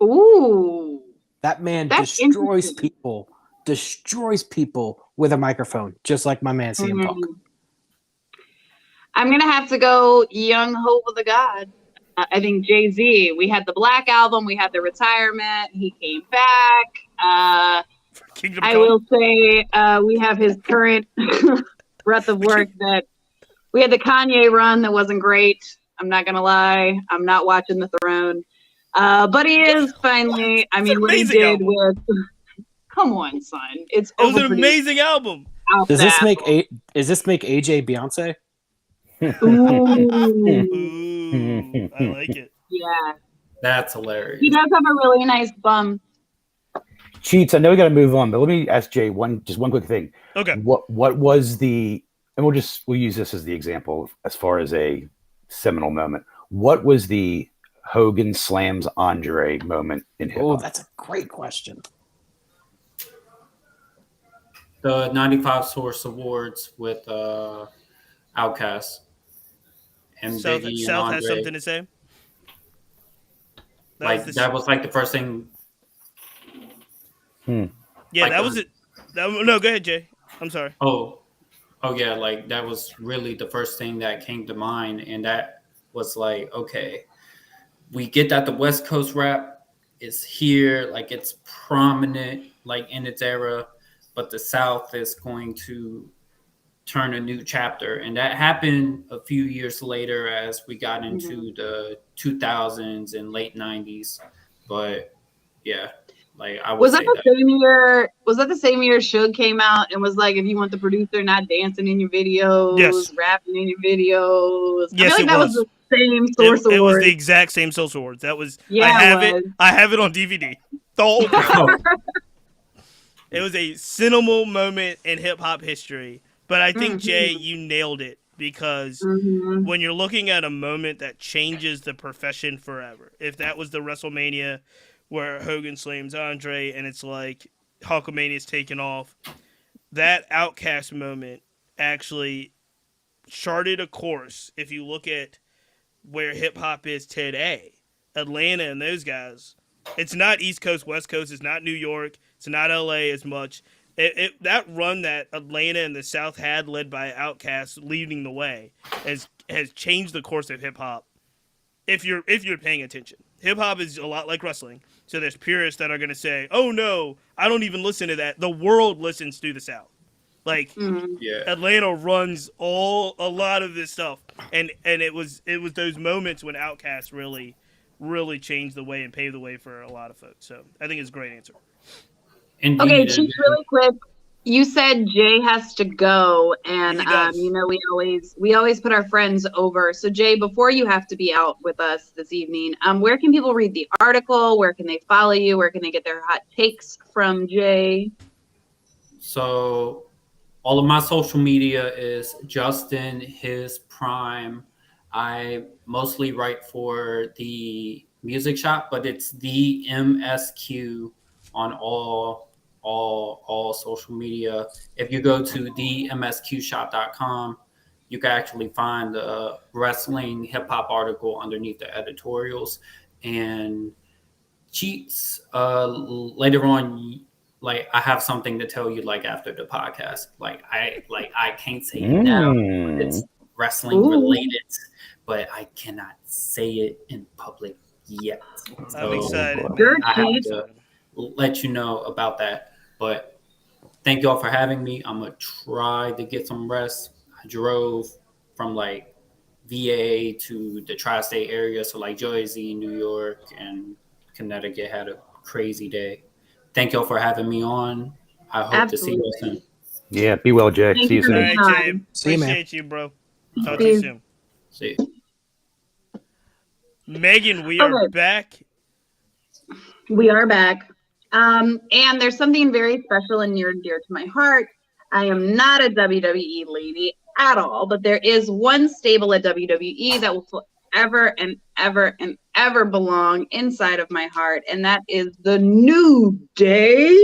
Ooh. That man That's destroys people with a microphone, just like my man CM Punk. I'm going to have to go Young Hope of the God. I think Jay-Z, we had the Black Album, we had the retirement, he came back. I will say we have his current breadth of work that we had the Kanye run that wasn't great. I'm not going to lie. I'm not watching The Throne. But he is finally, I mean, what he did with, come on, son. It was an amazing album. Does this make AJ Beyonce? Ooh, I like it. Yeah. That's hilarious. He does have a really nice bum. Cheats, I know we got to move on, but let me ask Jay one quick thing. Okay. What was the, and we'll use this as the example as far as a seminal moment. What was the Hogan slams Andre moment in hip hop? Oh, that's a great question. The 95 Source Awards with Outkast and South Biggie and South Andre. has something to say. That was like the first thing. Yeah, like that was it. No, go ahead, Jay. I'm sorry. Oh yeah, like that was really the first thing that came to mind, and that was like, okay, we get that the West Coast rap is here, like it's prominent, like in its era, but the South is going to turn a new chapter, and that happened a few years later as we got into the 2000s and late 90s. But yeah. Like I was that the same year? Was that the same year Suge came out and was like, "If you want the producer not dancing in your videos, rapping in your videos"? Yes, I feel like that was the same Source Award. It was the exact same Source Awards. That was. Yeah, I have it on DVD. The whole time. It was a seminal moment in hip hop history. But I think Jay, you nailed it because when you're looking at a moment that changes the profession forever, if that was the WrestleMania where Hogan slams Andre and it's like Hulkamania's taken off, that Outkast moment actually charted a course. If you look at where hip hop is today, Atlanta and those guys, it's not East Coast, West Coast, it's not New York, it's not LA as much. That run that Atlanta and the South had, led by Outkast leading the way, has changed the course of hip hop. If you're paying attention, hip hop is a lot like wrestling. So there's purists that are going to say, "Oh no, I don't even listen to that." The world listens to the South. Like Atlanta runs a lot of this stuff, and it was those moments when Outkast really changed the way and paved the way for a lot of folks. So I think it's a great answer. Indeed. Okay, Chief, really quick. You said Jay has to go, and we always put our friends over. So Jay, before you have to be out with us this evening, where can people read the article? Where can they follow you? Where can they get their hot takes from Jay? So all of my social media is Justin His Prime. I mostly write for the Music Shop, but it's the MSQ on all social media. If you go to themsqshop.com, you can actually find the wrestling hip hop article underneath the editorials. And Cheats, later on, like I have something to tell you, like after the podcast. I can't say it now. It's wrestling related, but I cannot say it in public yet. I'm excited. I have to let you know about that. But thank you all for having me. I'm gonna try to get some rest. I drove from like VA to the tri-state area, so like Jersey, New York, and Connecticut had a crazy day. Thank you all for having me on. I hope to see you soon. Yeah, be well, Jay. Thank See you you for All soon. the right, Jay. time. See you, man. Appreciate you, bro. Talk to you soon. See. Megan, we are Okay. back. We are back. And there's something very special and near and dear to my heart. I am not a WWE lady at all, but there is one stable at WWE that will forever and ever and ever belong inside of my heart, and that is the New Day.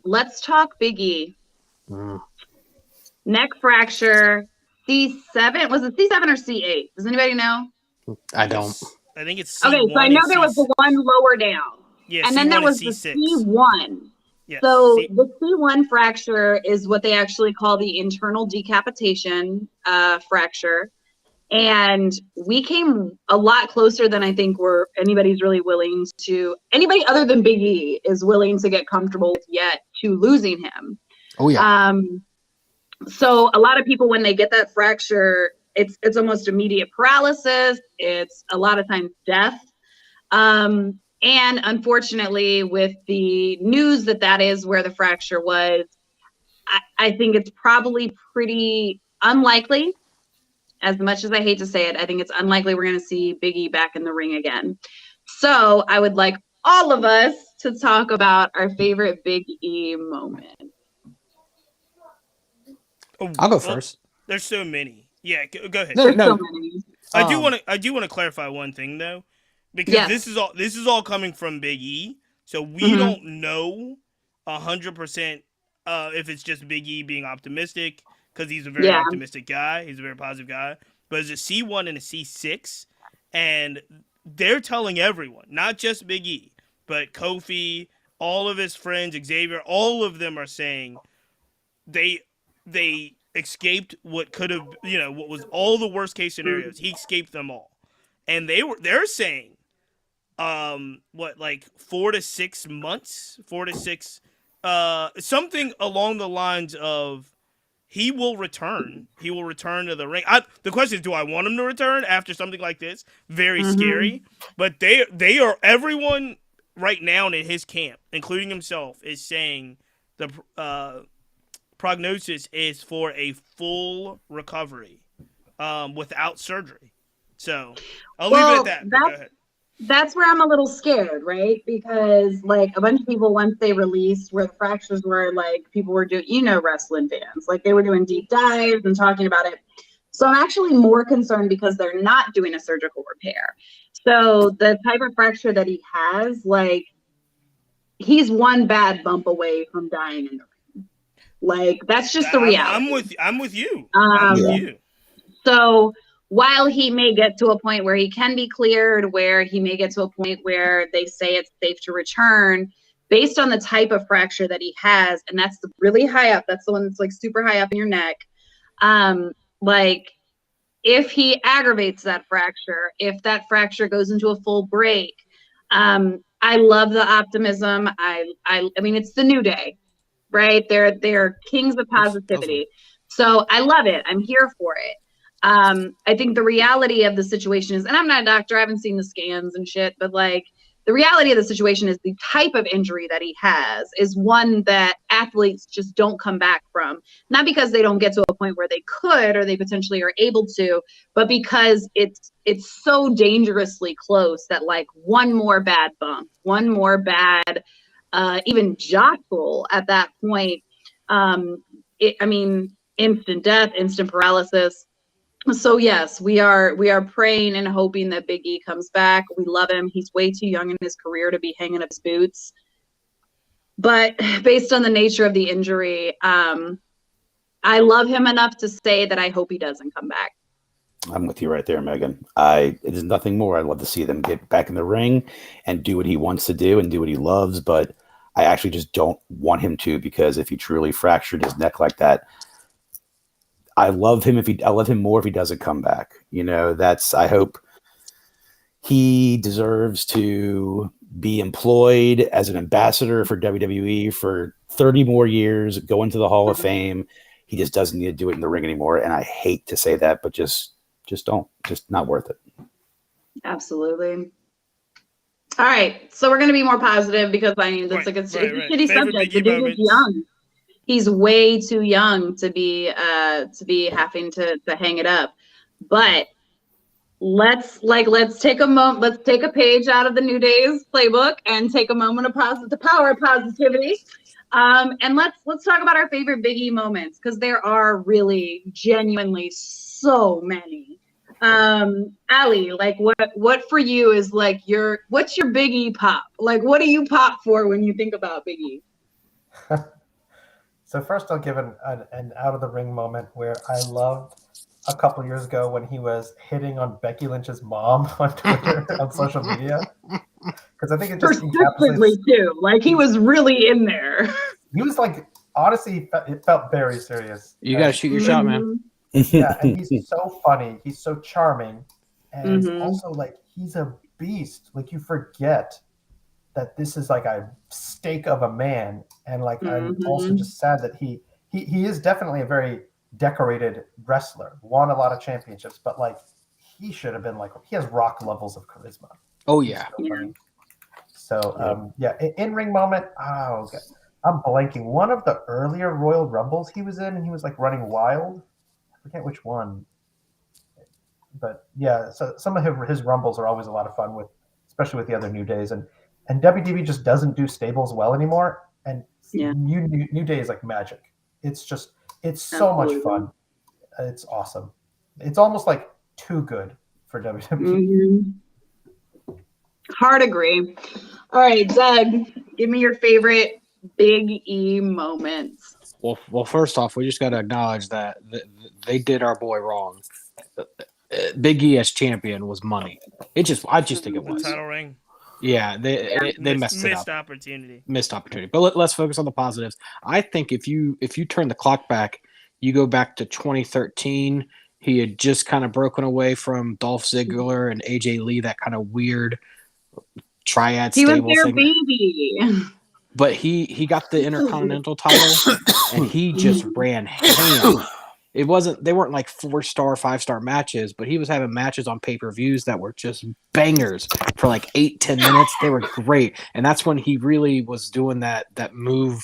Let's talk Big E. Mm. Neck fracture, C7. Was it C7 or C8? Does anybody know? I don't. I think it's Okay, C1 so I know and there was the one lower down. Yeah, And C1 then there and was the C6. C1. Yes, So C- the C1 fracture is what they actually call the internal decapitation fracture. And we came a lot closer than I think anybody's really willing to, anybody other than Big E is willing to get comfortable with yet to losing him. Oh yeah. So a lot of people, when they get that fracture, it's almost immediate paralysis. It's a lot of times death. And unfortunately, with the news that is where the fracture was, I think it's probably pretty unlikely. As much as I hate to say it, I think it's unlikely we're going to see Big E back in the ring again. So I would like all of us to talk about our favorite Big E moment. I'll go first. There's so many. Yeah, go ahead. There's No. so many. I do want to clarify one thing though, because Yes. this is all coming from Big E, so we Mhm. don't know 100% if it's just Big E being optimistic because he's a very Yeah. optimistic guy. He's a very positive guy. But it's a C1 and a C6, and they're telling everyone, not just Big E, but Kofi, all of his friends, Xavier, all of them are saying they escaped what could have, what was all the worst case scenarios. He escaped them all, and they're saying, like 4 to 6 months, 4 to 6, something along the lines of he will return. He will return to the ring. The question is, do I want him to return after something like this? Very scary. But they are, everyone right now in his camp, including himself, is saying the prognosis is for a full recovery without surgery. So I'll leave it at that. But go ahead. That's where I'm a little scared, right? Because like a bunch of people, once they released where the fractures were, like people were doing, wrestling fans, like they were doing deep dives and talking about it. So I'm actually more concerned because they're not doing a surgical repair. So the type of fracture that he has, like he's one bad bump away from dying in the ring. Like that's just the reality. I'm with you. So while he may get to a point where he can be cleared, where he may get to a point where they say it's safe to return, based on the type of fracture that he has, and that's the really high up, that's the one that's like super high up in your neck. Like if he aggravates that fracture, if that fracture goes into a full break, I love the optimism. I mean, it's the New Day, right? They're kings of positivity. So I love it. I'm here for it. I think the reality of the situation is, and I'm not a doctor, I haven't seen the scans and shit, but like the reality of the situation is the type of injury that he has is one that athletes just don't come back from. Not because they don't get to a point where they could or they potentially are able to, but because it's so dangerously close that like one more bad bump, one more bad even jostle at that point, instant death, instant paralysis. So yes, we are praying and hoping that Big E comes back. We love him. He's way too young in his career to be hanging up his boots. But based on the nature of the injury, I love him enough to say that I hope he doesn't come back. I'm with you right there, Megan. It is nothing more. I'd love to see them get back in the ring and do what he wants to do and do what he loves. But I actually just don't want him to, because if he truly fractured his neck like that, I love him more if he doesn't come back. I hope he deserves to be employed as an ambassador for WWE for 30 more years, go into the Hall of Fame. He just doesn't need to do it in the ring anymore. And I hate to say that, but just don't. Just not worth it. Absolutely. All right, so we're gonna be more positive because I mean, it's it's a shitty Favorite subject. Biggie The dude is moments. young. He's way too young to be having to hang it up. But let's take a moment. Let's take a page out of the New Day's playbook and take a moment of the power of positivity. And let's talk about our favorite Biggie moments because there are really genuinely so many. Ali, like what for you is like what's your Biggie pop? Like what do you pop for when you think about Biggie? So first, I'll give an out of the ring moment where I loved a couple years ago when he was hitting on Becky Lynch's mom on Twitter on social media, because I think it just persistently encapsulates. too. Like he was really in there. He was like, honestly, it felt very serious. You got to shoot your shot, man. Yeah, and he's so funny. He's so charming, and Mhm. also like he's a beast. Like you forget that this is like a stake of a man, and like I'm also just sad that he is definitely a very decorated wrestler, won a lot of championships, but like he should have been like he has rock levels of charisma. Oh yeah. So yeah, in ring moment. Oh, okay. I'm blanking. One of the earlier Royal Rumbles he was in, and he was like running wild. I forget which one, but yeah. So some of his rumbles are always a lot of fun with, especially with the other New Days, and WWE just doesn't do stables well anymore. And New Day is like magic. It's so Absolutely. much fun. It's awesome. It's almost like too good for WWE. Mm-hmm. Hard agree. All right, Doug, give me your favorite Big E moments. Well, first off, we just got to acknowledge that they did our boy wrong. Big E as champion was money. I just think it was. The title ring. Yeah, they messed it up. Missed opportunity. But let's focus on the positives. I think if you turn the clock back, you go back to 2013. He had just kind of broken away from Dolph Ziggler and AJ Lee, that kind of weird triad stable thing. He was their baby. But he got the Intercontinental title, and he just ran ham. They weren't like 4-star, 5-star matches, but he was having matches on pay-per-views that were just bangers for like 8-10 minutes. They were great. And that's when he really was doing that move.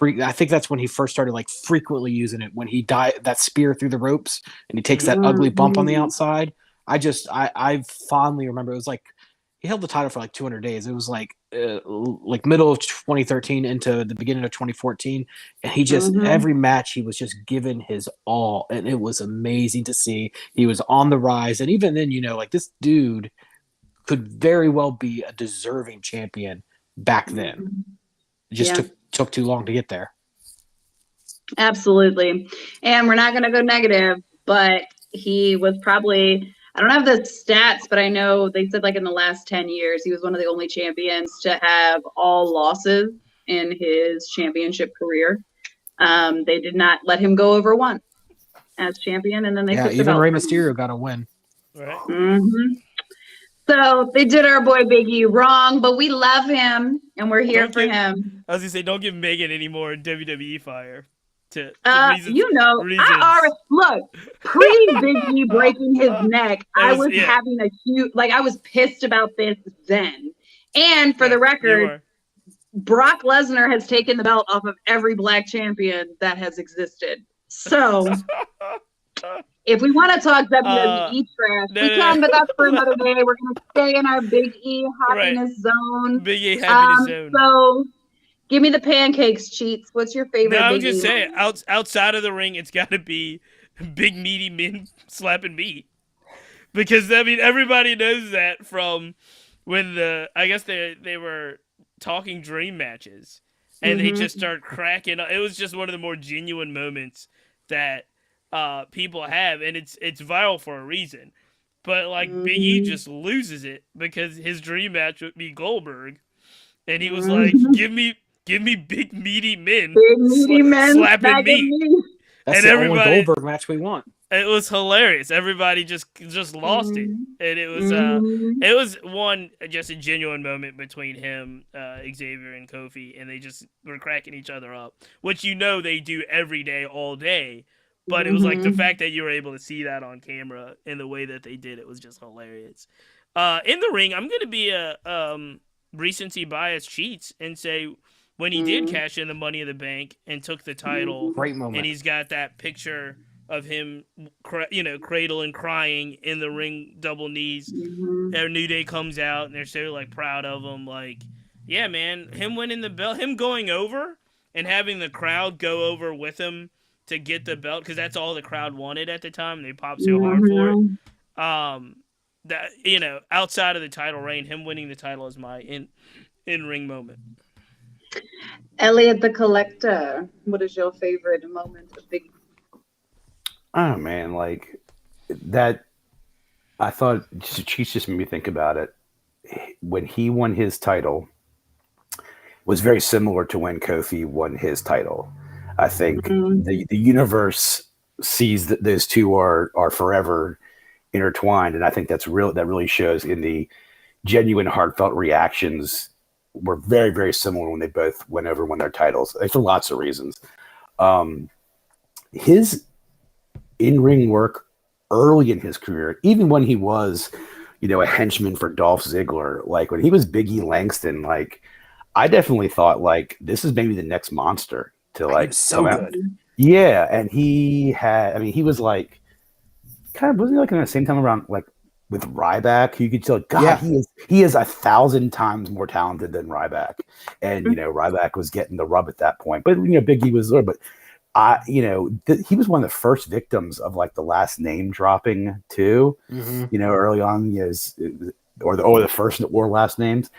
I think that's when he first started like frequently using it, when he died that spear through the ropes and he takes that ugly bump on the outside. I fondly remember it was like he held the title for like 200 days. It was like middle of 2013 into the beginning of 2014. And he just, every match, he was just giving his all. And it was amazing to see. He was on the rise. And even then, like this dude could very well be a deserving champion back then. It just took too long to get there. Absolutely. And we're not going to go negative, but he was probably, I don't have the stats, but I know they said like in the last 10 years, he was one of the only champions to have all losses in his championship career. They did not let him go over one as champion, and then they took even Rey Mysterio got a win. Right. Mm-hmm. So they did our boy Big E wrong, but we love him and we're here for him. I was gonna say, don't give Megan any more WWE fire. Reasons. Look, pre-Big E breaking his neck, I was having a huge, I was pissed about this then. And for the record, Brock Lesnar has taken the belt off of every black champion that has existed. So if we want to talk WWE trash, we can, but that's for another day. We're going to stay in our Big E happiness zone. Big E happiness zone. So give me the pancakes, Cheats. What's your favorite? No, I was just saying, outside of the ring, it's got to be big meaty men slapping meat. Because, I mean, everybody knows that from when I guess they were talking dream matches. And they just started cracking up. It was just one of the more genuine moments that people have. And it's viral for a reason. But, Big E just loses it because his dream match would be Goldberg. And he was like, give me big meaty men, slapping meat. That's and the everybody, only Goldberg match we want. It was hilarious. Everybody just lost it, and it was just a genuine moment between him, Xavier, and Kofi, and they just were cracking each other up, which they do every day, all day. But it was like the fact that you were able to see that on camera in the way that they did it was just hilarious. In the ring, I'm gonna be a recency bias cheats and say when he did cash in the Money in the Bank and took the title, Great moment. and he's got that picture of him, cradling, crying in the ring, double knees. Their New Day comes out and they're so like proud of him. Like, yeah, man, him winning the belt, him going over and having the crowd go over with him to get the belt because that's all the crowd wanted at the time. They popped so hard for it. That outside of the title reign, him winning the title is my in ring moment. Elliot the Collector, what is your favorite moment of Big? Oh man, like that. I thought Cheats just made me think about it. When he won his title, was very similar to when Kofi won his title. I think the universe sees that those two are forever intertwined, and I think that's real. That really shows in the genuine, heartfelt reactions. Were very, very similar when they both won their titles, for lots of reasons. His in-ring work early in his career, even when he was, a henchman for Dolph Ziggler, like when he was Big E Langston, like I definitely thought like this is maybe the next monster to like so come good. out. Yeah, and he was like kind of wasn't he like in the same time around like with Ryback, you could tell God he is 1,000 times more talented than Ryback. And Ryback was getting the rub at that point. But Big E was there, but he was one of the first victims of like the last name dropping too. Early on, or the first or last names.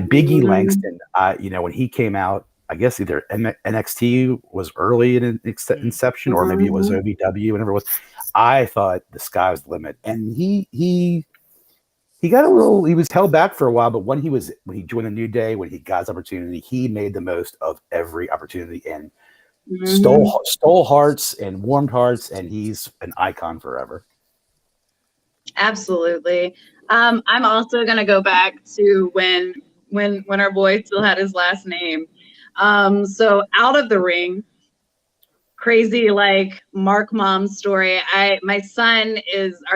Big E Langston, when he came out, I guess either NXT was early in inception, or maybe it was OVW, whatever it was. I thought the sky was the limit, and he got a little. He was held back for a while, but when he joined the New Day, when he got his opportunity, he made the most of every opportunity and stole hearts and warmed hearts, and he's an icon forever. Absolutely. I'm also gonna go back to when our boy still had his last name. So out of the ring, crazy like Mark mom story. Our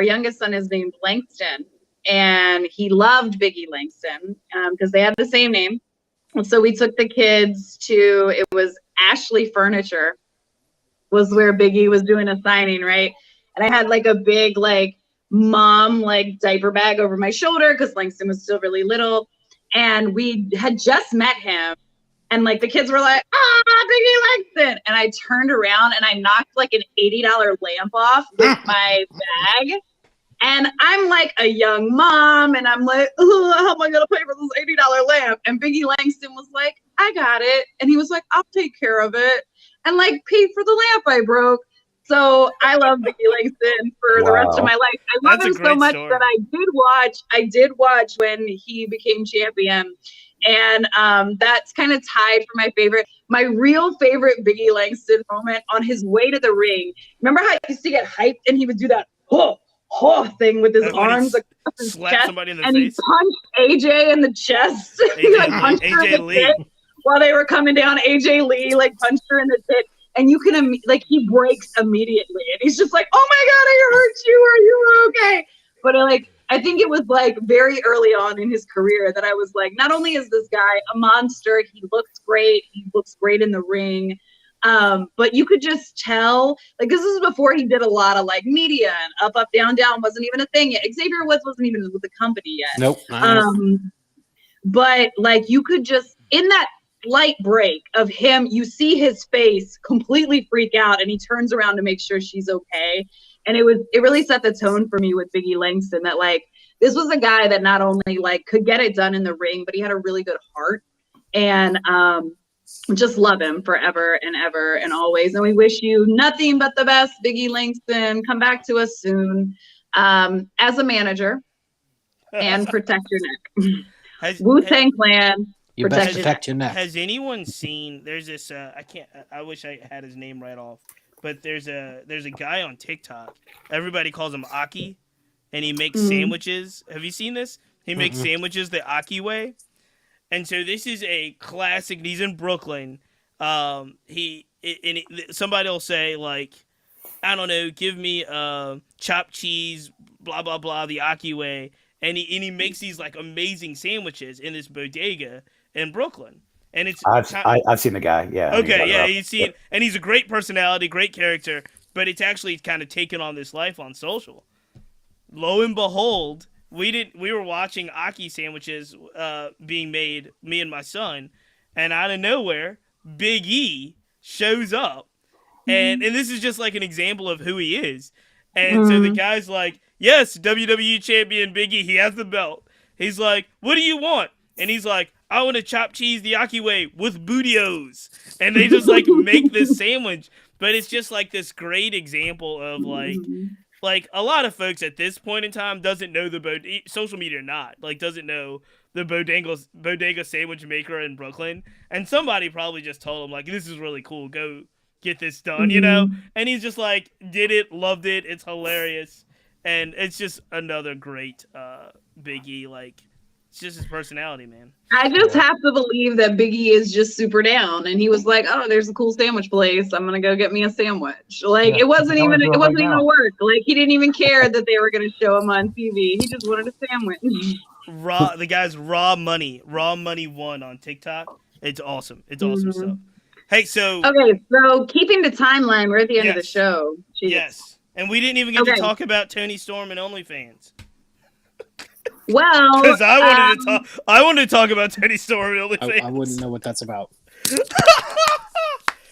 youngest son is named Langston, and he loved Biggie Langston because they had the same name. And so we took the kids it was Ashley Furniture was where Biggie was doing a signing, right? And I had like a big like mom like diaper bag over my shoulder because Langston was still really little, and we had just met him. And like the kids were like, Biggie Langston. And I turned around and I knocked like an $80 lamp off with my bag. And I'm like a young mom, and I'm like, how am I going to pay for this $80 lamp? And Biggie Langston was like, I got it. And he was like, I'll take care of it. And like paid for the lamp I broke. So I love Biggie Langston for the rest of my life. I love him so much that I did watch when he became champion. And that's kind of tied for my favorite. My real favorite Biggie Langston moment on his way to the ring. Remember how he used to get hyped and he would do that thing with his arms across his chest, somebody in the and face. He punched AJ in the chest. He like punched her in the tit while they were coming down. AJ Lee like punched her in the tit. And you can he breaks immediately, and he's just like, "Oh my God, I hurt you. Are you okay?" But I think it was like very early on in his career that I was like, not only is this guy a monster, he looks great. He looks great in the ring, but you could just tell like this is before he did a lot of like media and up, down, down wasn't even a thing yet. Xavier Woods wasn't even with the company yet. Nope. But like you could just in that light break of him, you see his face completely freak out, and he turns around to make sure she's okay. And it really set the tone for me with Biggie Langston that like this was a guy that not only like could get it done in the ring, but he had a really good heart, and just love him forever and ever and always. And we wish you nothing but the best, Biggie Langston. Come back to us soon as a manager, and protect your neck. Wu-Tang Clan. You best protect your neck. Has anyone seen? There's this. I wish I had his name right off. But there's a guy on TikTok. Everybody calls him Aki, and he makes sandwiches. Have you seen this? He makes sandwiches the Aki way. And so this is a classic. He's in Brooklyn. Somebody will say like, I don't know, give me chopped cheese, blah blah blah, the Aki way. and he makes these like amazing sandwiches in this bodega in Brooklyn. And it's I've seen the guy. Yeah. okay, yeah, you've seen, and he's a great personality, great character, but it's actually kind of taken on this life on social. Lo and behold, we were watching Aki sandwiches being made, me and my son, and out of nowhere, Big E shows up, and this is just like an example of who he is. And so the guy's like, yes, WWE champion Big E, he has the belt. He's like, what do you want? And he's like, I want to chop cheese the Aki way with bootios. And they just like make this sandwich. But it's just like this great example of like a lot of folks at this point in time doesn't know social media or not, like doesn't know the bodega sandwich maker in Brooklyn. And somebody probably just told him like, this is really cool. Go get this done, you know? And he's just like, did it, loved it. It's hilarious. And it's just another great Big E, like, it's just his personality, man. I just have to believe that Biggie is just super down, and he was like, "Oh, there's a cool sandwich place. I'm gonna go get me a sandwich." Like it wasn't even work. Like he didn't even care that they were gonna show him on TV. He just wanted a sandwich. The guy's Raw Money 1 on TikTok. It's awesome. It's awesome stuff. Hey, so keeping the timeline, we're at the end of the show. Jeez. Yes, and we didn't even get to talk about Tony Storm and OnlyFans. Well, because I wanted to talk about Tony Storm and OnlyFans. I wouldn't know what that's about.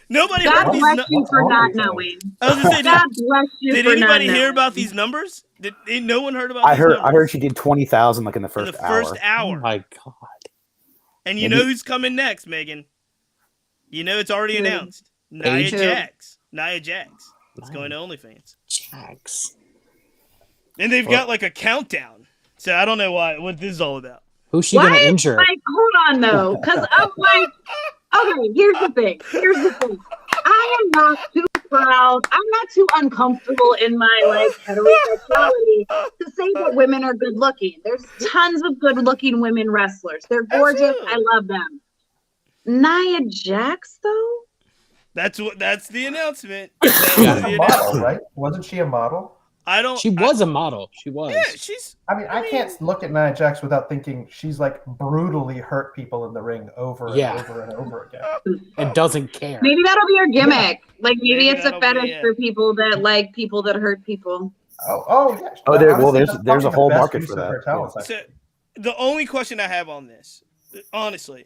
Nobody God heard bless you for not knowing. I was gonna say, God bless you. Did anybody hear about these numbers? Did no one heard about? I heard she did 20,000 like in the first hour. Oh my god! And you know who's coming next, Megan? You know it's already announced. Nia Jax. It's going to OnlyFans. Jax. And they've got like a countdown. So I don't know what this is all about. Who's she going to injure? Like, hold on though, because I'm like, okay, here's the thing. I am not too proud. I'm not too uncomfortable in my like heterosexuality to say that women are good looking. There's tons of good looking women wrestlers. They're gorgeous. Absolutely. I love them. Nia Jax though? That's the announcement. Model, right? Wasn't she a model? She was a model. She was. Yeah, I can't look at Nia Jax without thinking she's like brutally hurt people in the ring over and over and over again. And doesn't care. Maybe that'll be her gimmick. Like maybe it's a fetish for people that like people that hurt people. There's a whole market for that. So the only question I have on this, honestly,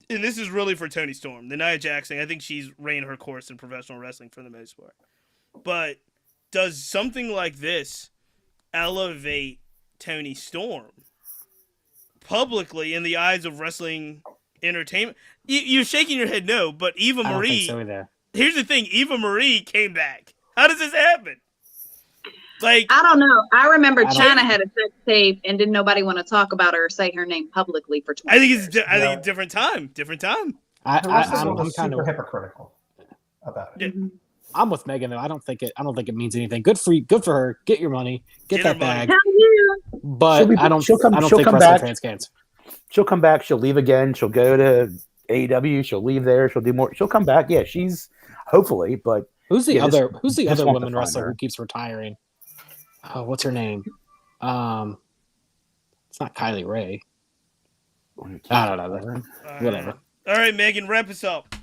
and this is really for Toni Storm, the Nia Jax thing. I think she's ran her course in professional wrestling for the most part. But does something like this elevate Toni Storm publicly in the eyes of wrestling entertainment? You're shaking your head no, but Eva Marie. I don't think so either. Here's the thing: Eva Marie came back. How does this happen? Like, I don't know. I remember China had a sex tape, and didn't nobody want to talk about her or say her name publicly for 20 years. I think it's different time. I'm kind of hypocritical about it. Yeah. I'm with Megan though. I don't think it means anything. Good for you. Good for her. Get your money. Get that bag. Hell yeah. But I don't think wrestling fans can. She'll come back. She'll leave again. She'll go to AEW. She'll leave there. She'll do more. She'll come back. Yeah, she's hopefully. But who's the other woman wrestler who keeps retiring? Oh, what's her name? It's not Kylie Ray. I don't know. Whatever. All right, Megan, wrap us up.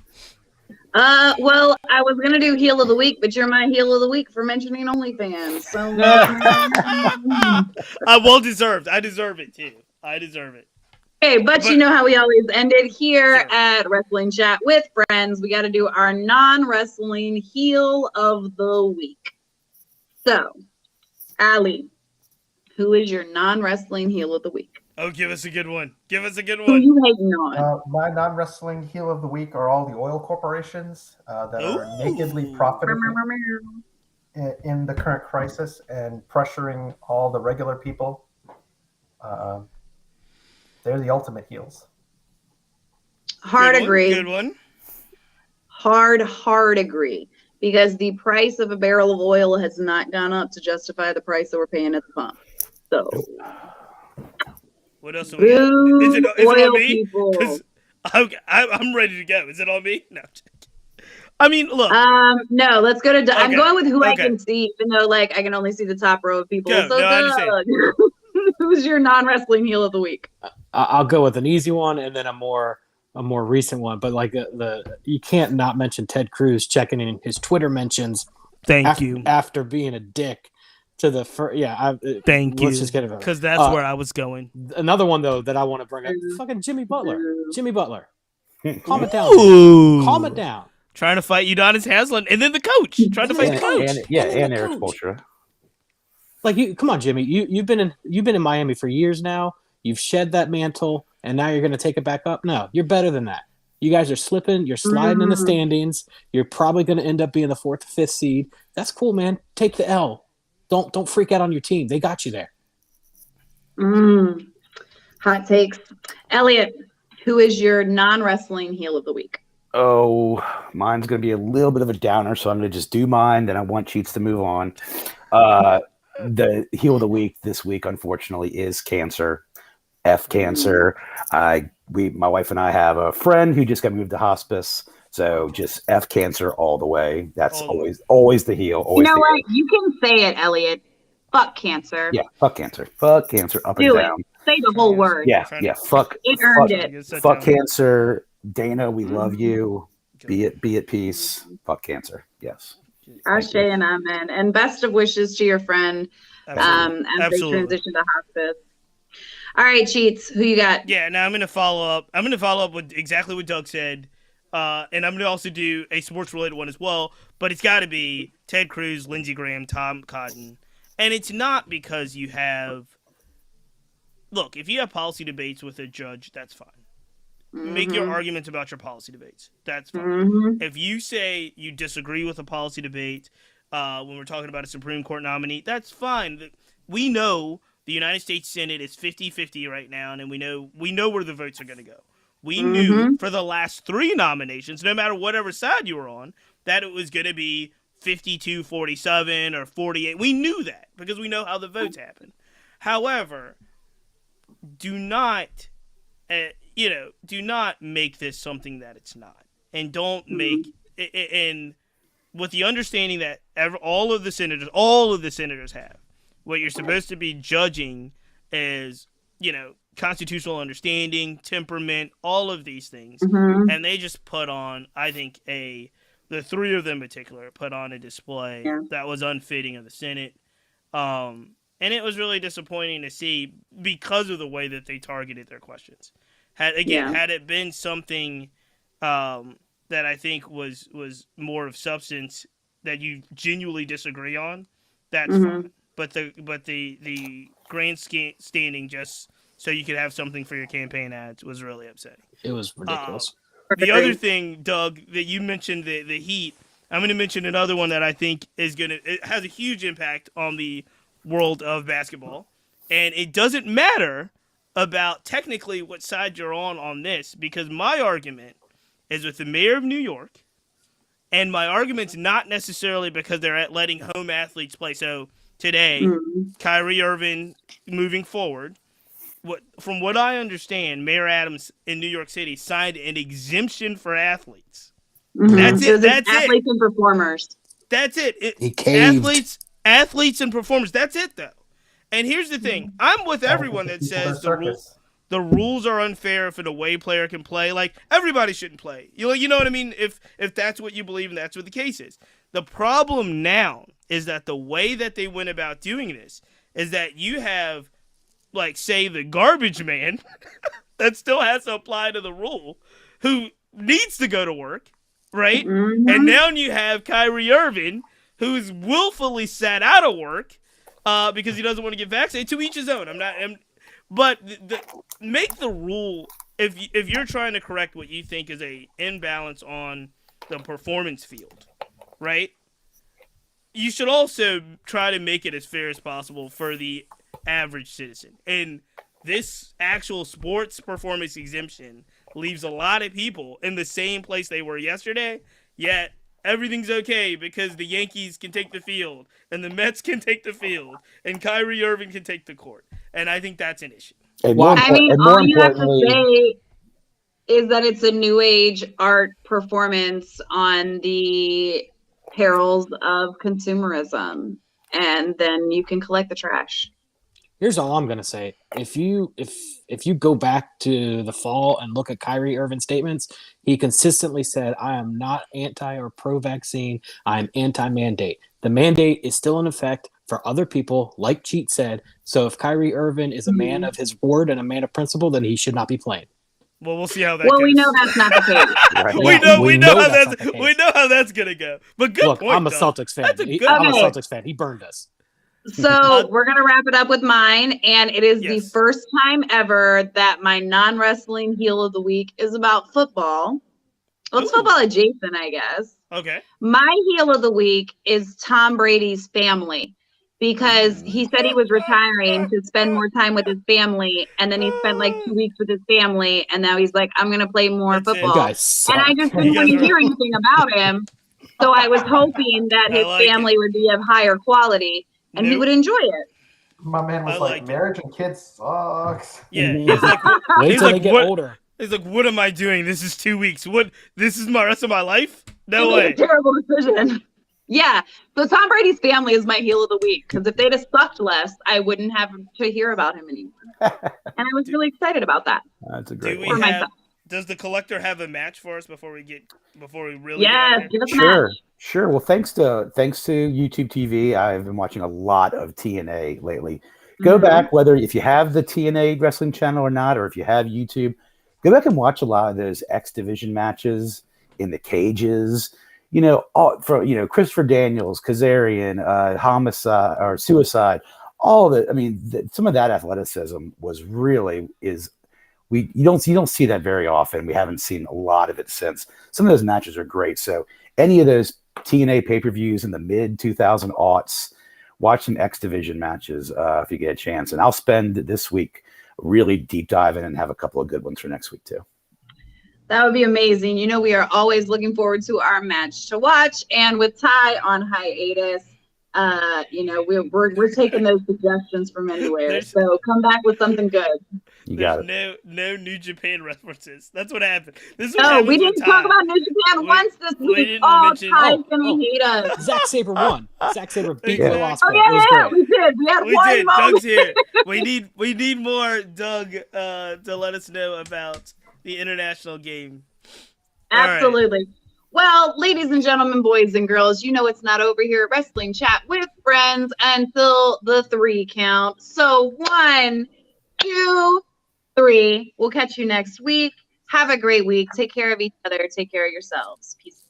Well, I was gonna do heel of the week, but you're my heel of the week for mentioning OnlyFans. So well deserved. I deserve it too. I deserve it. Okay, but you know how we always ended here at Wrestling Chat with Friends. We got to do our non-wrestling heel of the week. So, Ali, who is your non-wrestling heel of the week? Oh, give us a good one. Who you hating on? My non-wrestling heel of the week are all the oil corporations that are nakedly profiting in the current crisis and pressuring all the regular people. They're the ultimate heels. Hard agree. Good one. Hard agree. Because the price of a barrel of oil has not gone up to justify the price that we're paying at the pump. So... What else do we got? Is it on me? Because I'm ready to go. Is it on me? No. I mean, look. No, let's go to. I'm going with who I can see, even though like I can only see the top row of people. Go. So no, I understand. Who's your non-wrestling heel of the week? I'll go with an easy one and then a more recent one. But like you can't not mention Ted Cruz checking in his Twitter mentions. Thank you. After being a dick to the first. Yeah. Thank you. Let's just get it over. Because that's where I was going. Another one though that I want to bring up. Fucking Jimmy Butler. Calm it down. Ooh. Calm it down. Trying to fight Udonis Haslem, and then the coach trying to fight the coach. And Eric Spoelstra. Like, come on, Jimmy. You've been in Miami for years now. You've shed that mantle, and now you're going to take it back up. No, you're better than that. You guys are slipping. You're sliding in the standings. You're probably going to end up being the 4th or 5th seed. That's cool, man. Take the L. Don't freak out on your team. They got you there. Hot takes. Elliot, who is your non-wrestling heel of the week? Oh, mine's going to be a little bit of a downer, so I'm going to just do mine. Then I want Cheats to move on. The heel of the week this week, unfortunately, is cancer. Cancer. My wife and I have a friend who just got moved to hospice. So just cancer all the way. That's always the heel. Always you know what? Heel. You can say it, Elliot. Fuck cancer. Yeah, fuck cancer. Fuck cancer up Do and it. down. Say the whole word. Yeah. Fuck. It earned it. Fuck cancer. Dana, we love you. Be at peace. Fuck cancer. Yes. Ashe and amen. And best of wishes to your friend as they transition to hospice. All right, Cheats, who you got? Yeah, now I'm going to follow up. I'm going to follow up with exactly what Doug said. And I'm going to also do a sports-related one as well. But it's got to be Ted Cruz, Lindsey Graham, Tom Cotton. And it's not because you have... Look, if you have policy debates with a judge, that's fine. Make your arguments about your policy debates. That's fine. If you say you disagree with a policy debate when we're talking about a Supreme Court nominee, that's fine. We know the United States Senate is 50-50 right now, and we know where the votes are going to go. We knew for the last 3 nominations, no matter whatever side you were on, that it was going to be 52-47 or 48. We knew that because we know how the votes happen. However, do not make this something that it's not, and don't make and with the understanding that all of the senators have what you're supposed to be judging is, constitutional understanding, temperament, all of these things, and they just put on, I think, the 3 of them in particular put on a display that was unfitting of the Senate. And it was really disappointing to see because of the way that they targeted their questions. Had it been something that I think was more of substance that you genuinely disagree on, that's fine. But the grandstanding just so you could have something for your campaign ads was really upsetting. It was ridiculous. The other thing, Doug, that you mentioned the Heat, I'm going to mention another one that I think it has a huge impact on the world of basketball, and it doesn't matter about technically what side you're on this, because my argument is with the mayor of New York, and my argument's not necessarily because they're letting home athletes play. So today, Kyrie Irving moving forward, from what I understand, Mayor Adams in New York City signed an exemption for athletes. That's it. That's athletes and performers. That's it. He caved. Athletes and performers. That's it, though. And here's the thing. I'm with everyone that says the rules are unfair if an away player can play. Like, everybody shouldn't play. You know what I mean? If that's what you believe and that's what the case is. The problem now is that the way that they went about doing this is that you have, like, say, the garbage man that still has to apply to the rule who needs to go to work, right? And now you have Kyrie Irving who's willfully sat out of work because he doesn't want to get vaccinated. To each his own. But make the rule if you're trying to correct what you think is a imbalance on the performance field, right? You should also try to make it as fair as possible for the average citizen. And this actual sports performance exemption leaves a lot of people in the same place they were yesterday, yet everything's okay because the Yankees can take the field and the Mets can take the field and Kyrie Irving can take the court. And I think that's an issue. All you have to say is that it's a new age art performance on the perils of consumerism, and then you can collect the trash. Here's all I'm gonna say. If you go back to the fall and look at Kyrie Irving's statements, he consistently said, "I am not anti or pro-vaccine. I am anti-mandate. The mandate is still in effect for other people, like Cheat said. So if Kyrie Irving is a man of his word and a man of principle, then he should not be playing." Well, we'll see how that Well, goes. we know that's not the case. Right. we know how that's not the we case. know how that's gonna go. But good Look, point. I'm a Doug. Celtics fan. That's a good I'm a Okay. Celtics fan. He burned us. So we're going to wrap it up with mine. And it is the Yes. first time ever that my non-wrestling heel of the week is about football. Well, it's Ooh. football adjacent, I guess. Okay. My heel of the week is Tom Brady's family, because he said he was retiring to spend more time with his family, and then he spent like 2 weeks with his family, and now he's like, I'm going to play more That's it. You football. guys suck. And I just You didn't want guys to are- hear anything about him. So I was hoping that I his like family would be of higher quality and he Nope. would enjoy it. My man was I like, like it. marriage and kids sucks. Yeah. He's like, Wait he's till like, they get what? older. He's like, what am I doing? This is 2 weeks. What? This is my rest of my life? No He made way. a terrible decision. Yeah. So Tom Brady's family is my heel of the week, because if they'd have sucked less, I wouldn't have to hear about him anymore. And I was really excited about that. That's a Do great we For one. have? myself. Does the collector have a match for us before we really get out of Yes, here? give us a Sure, match. sure. Well, thanks to YouTube TV, I've been watching a lot of TNA lately. Go Mhm. back, whether if you have the TNA wrestling channel or not, or if you have YouTube, go back and watch a lot of those X Division matches in the cages. You know, all from Christopher Daniels, Kazarian, Homicide or Suicide. All the, I mean, some of that athleticism was really is. You don't see that very often. We haven't seen a lot of it since. Some of those matches are great. So any of those TNA pay-per-views in the mid 2000 aughts, watch some X Division matches if you get a chance. And I'll spend this week really deep diving and have a couple of good ones for next week too. That would be amazing. You know, we are always looking forward to our match to watch. And with Ty on hiatus, we're taking those suggestions from anywhere. There's- So come back with something good. You got There's it. no New Japan references. That's what happened. This is what Oh, happens we with didn't Ty. talk about New Japan We- once this we week. didn't Oh, mention- Ty's Oh, gonna oh. hate us. Zack Sabre won. Zack Sabre beat Yeah. Will Oh Ospreay. yeah, It was yeah, great. we did. We had We one did. moment. Doug's here. We need more Doug to let us know about the international game. All right. Absolutely. Well, ladies and gentlemen, boys and girls, you know it's not over here at Wrestling Chat with Friends until the 3 count. So 1, 2, 3. We'll catch you next week. Have a great week. Take care of each other. Take care of yourselves. Peace.